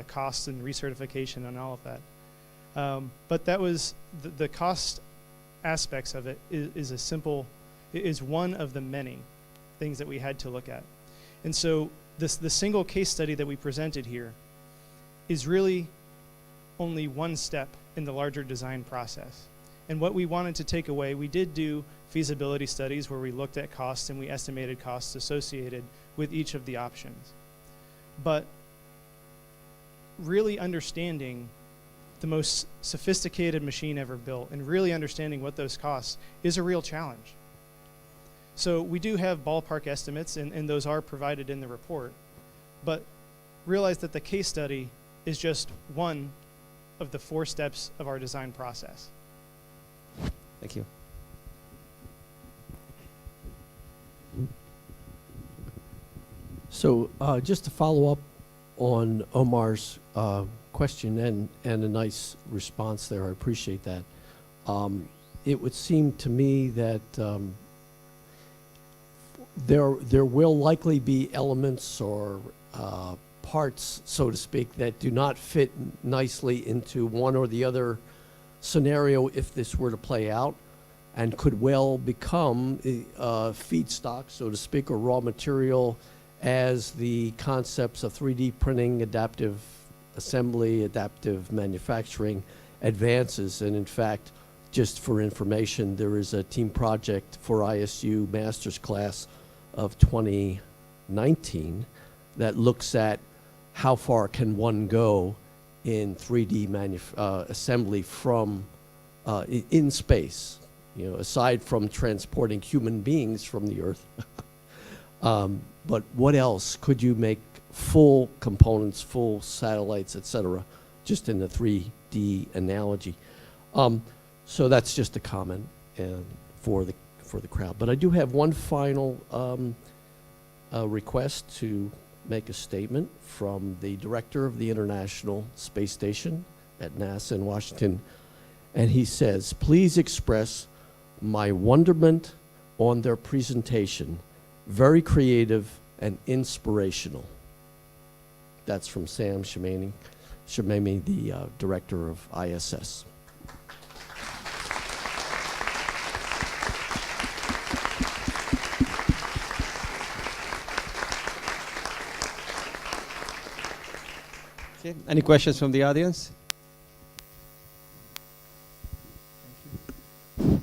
costs and recertification and all of that. But that was the cost aspects of it is one of the many things that we had to look at. And so the single case study that we presented here is really only one step in the larger design process. And what we wanted to take away, we did do feasibility studies where we looked at costs and we estimated costs associated with each of the options. But really understanding the most sophisticated machine ever built and really understanding what those costs is a real challenge. So we do have ballpark estimates and those are provided in the report, but realize that the case study is just one of the 4 steps of our design process. Thank you. So just to follow up on Omar's question and a nice response there, I appreciate that. It would seem to me that there will likely be elements or parts, so to speak, that do not fit nicely into one or the other scenario if this were to play out, and could well become feedstock, so to speak, or raw material as the concepts of 3D printing, adaptive assembly, adaptive manufacturing advances. And in fact, just for information, there is a team project for ISU master's class of 2019 that looks at how far can one go in 3D assembly from in space, you know, aside from transporting human beings from the Earth. But what else could you make full components, full satellites, etc., just in the 3D analogy? So that's just a comment for the crowd. But I do have one final request to make a statement from the director of the International Space Station at NASA in Washington. And he says, please express my wonderment on their presentation. Very creative and inspirational. That's from Sam Shimami, the director of ISS. Okay. Any questions from the audience? All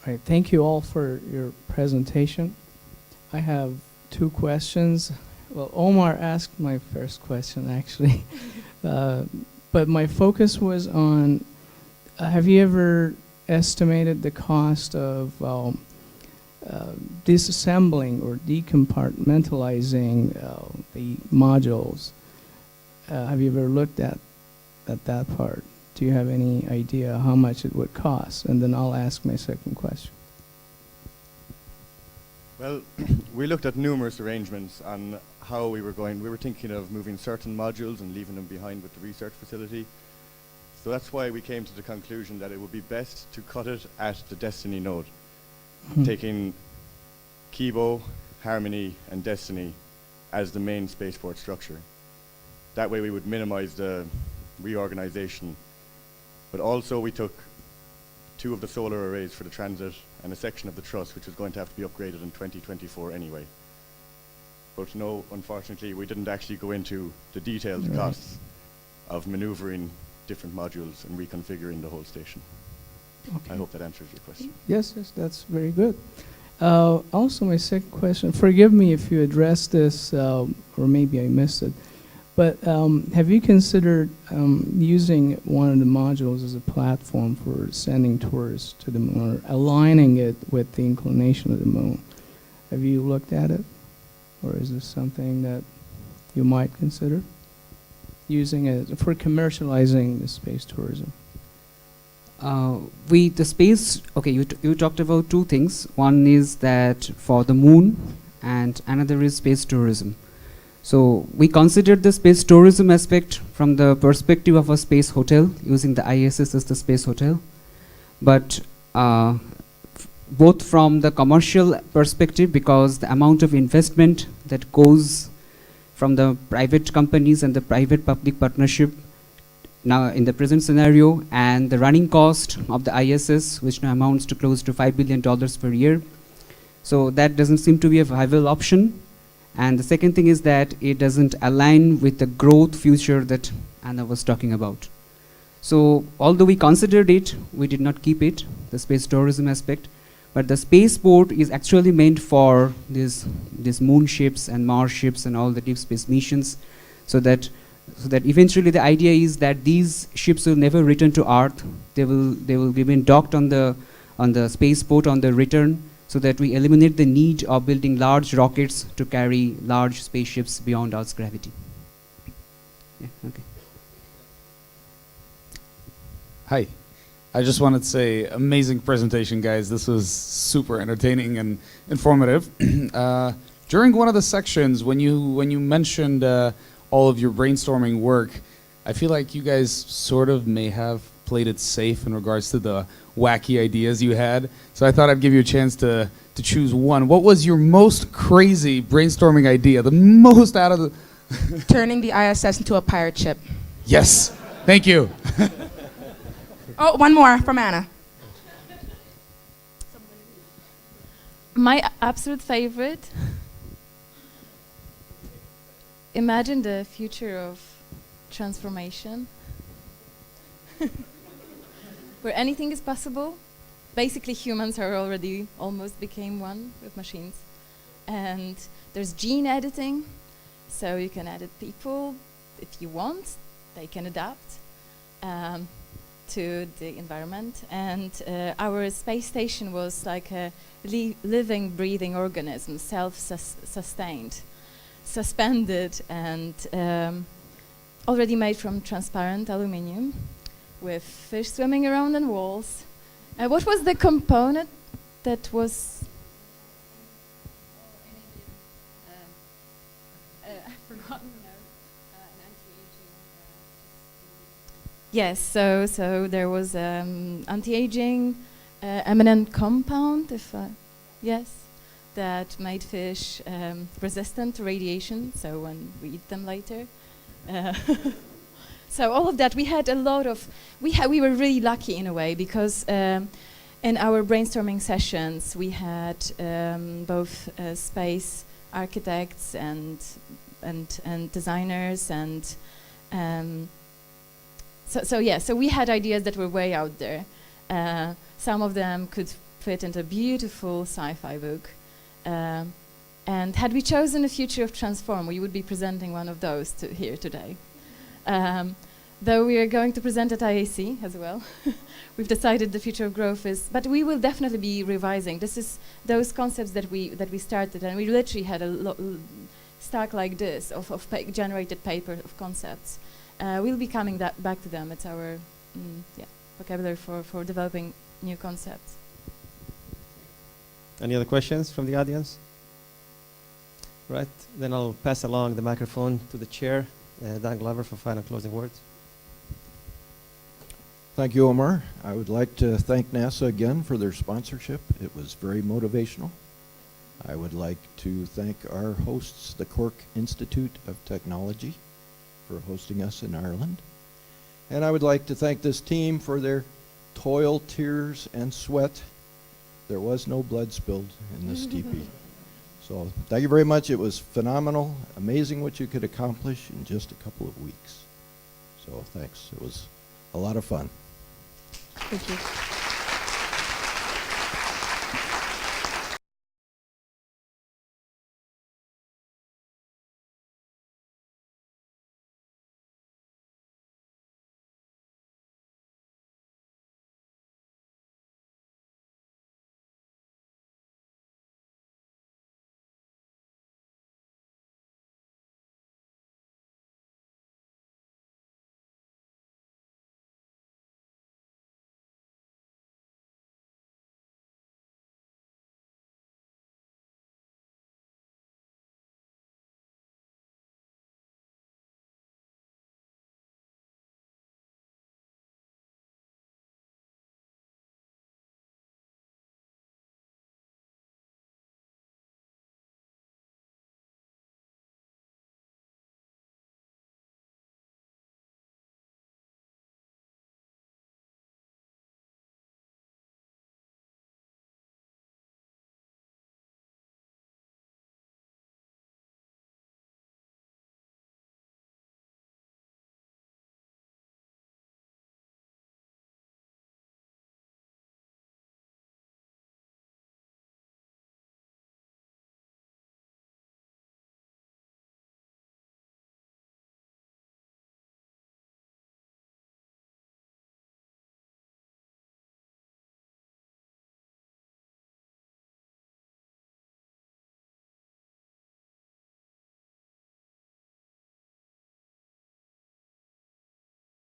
right, thank you all for your presentation. I have two questions. Well, Omar asked my first question, actually. But my focus was on, have you ever estimated the cost of disassembling or decompartmentalizing the modules? Have you ever looked at that part? Do you have any idea how much it would cost? And then I'll ask my second question. Well, we looked at numerous arrangements on how we were going. We were thinking of moving certain modules and leaving them behind with the research facility. So that's why we came to the conclusion that it would be best to cut it at the Destiny node, taking Kibo, Harmony, and Destiny as the main spaceport structure. That way we would minimize the reorganization. But also we took 2 of the solar arrays for the transit and a section of the truss, which was going to have to be upgraded in 2024 anyway. But no, unfortunately, we didn't actually go into the detailed costs of maneuvering different modules and reconfiguring the whole station. Okay. I hope that answers your question. Yes, that's very good. Also, my second question, forgive me if you addressed this, or maybe I missed it, but have you considered using one of the modules as a platform for sending tourists to the moon, or aligning it with the inclination of the moon? Have you looked at it? Or is this something that you might consider using it for commercializing the space tourism? You talked about 2 things. One is that for the moon, and another is space tourism. So we considered the space tourism aspect from the perspective of a space hotel, using the ISS as the space hotel. But both from the commercial perspective, because the amount of investment that goes from the private companies and the private-public partnership now in the present scenario, and the running cost of the ISS, which now amounts to close to $5 billion per year. So that doesn't seem to be a viable option. And the second thing is that it doesn't align with the growth future that Anna was talking about. So although we considered it, we did not keep it, the space tourism aspect. But the spaceport is actually meant for these moon ships and Mars ships and all the deep space missions, so that eventually the idea is that these ships will never return to Earth. They will be docked on the spaceport on the return, so that we eliminate the need of building large rockets to carry large spaceships beyond Earth's gravity. Yeah, okay. Hi. I just wanted to say, amazing presentation, guys. This was super entertaining and informative. During one of the sections, when you mentioned all of your brainstorming work, I feel like you guys sort of may have played it safe in regards to the wacky ideas you had. So I thought I'd give you a chance to choose one. What was your most crazy brainstorming idea? The most out of the... Turning the ISS into a pirate ship. Yes. Thank you. Oh, one more from Anna. My absolute favorite. Imagine the future of transformation, where anything is possible. Basically, humans are already almost became one with machines. And there's gene editing, so you can edit people if you want. They can adapt to the environment. And our space station was like a living, breathing organism, self-sustained, suspended, and already made from transparent aluminium, with fish swimming around on walls. What was the component that was? I've forgotten now. An anti-aging. Yes, so there was anti-aging eminent compound, yes, that made fish resistant to radiation. So when we eat them later. So all of that, we had a lot of, we were really lucky in a way, because in our brainstorming sessions we had both space architects and designers, and so we had ideas that were way out there. Some of them could fit into a beautiful sci-fi book. And had we chosen the future of Transform, we would be presenting one of those here today. Though we are going to present at IAC as well. We've decided the future of growth is, but we will definitely be revising. This is those concepts that we started, and we literally had a stack like this of generated paper of concepts. We'll be coming back to them. It's our vocabulary for developing new concepts. Any other questions from the audience? Right, then I'll pass along the microphone to the chair, Dan Glover, for final closing words. Thank you, Omar. I would like to thank NASA again for their sponsorship. It was very motivational. I would like to thank our hosts, the Cork Institute of Technology, for hosting us in Ireland. And I would like to thank this team for their toil, tears, and sweat. There was no blood spilled in this TP. So thank you very much. It was phenomenal, amazing what you could accomplish in just a couple of weeks. So thanks. It was a lot of fun. Thank you.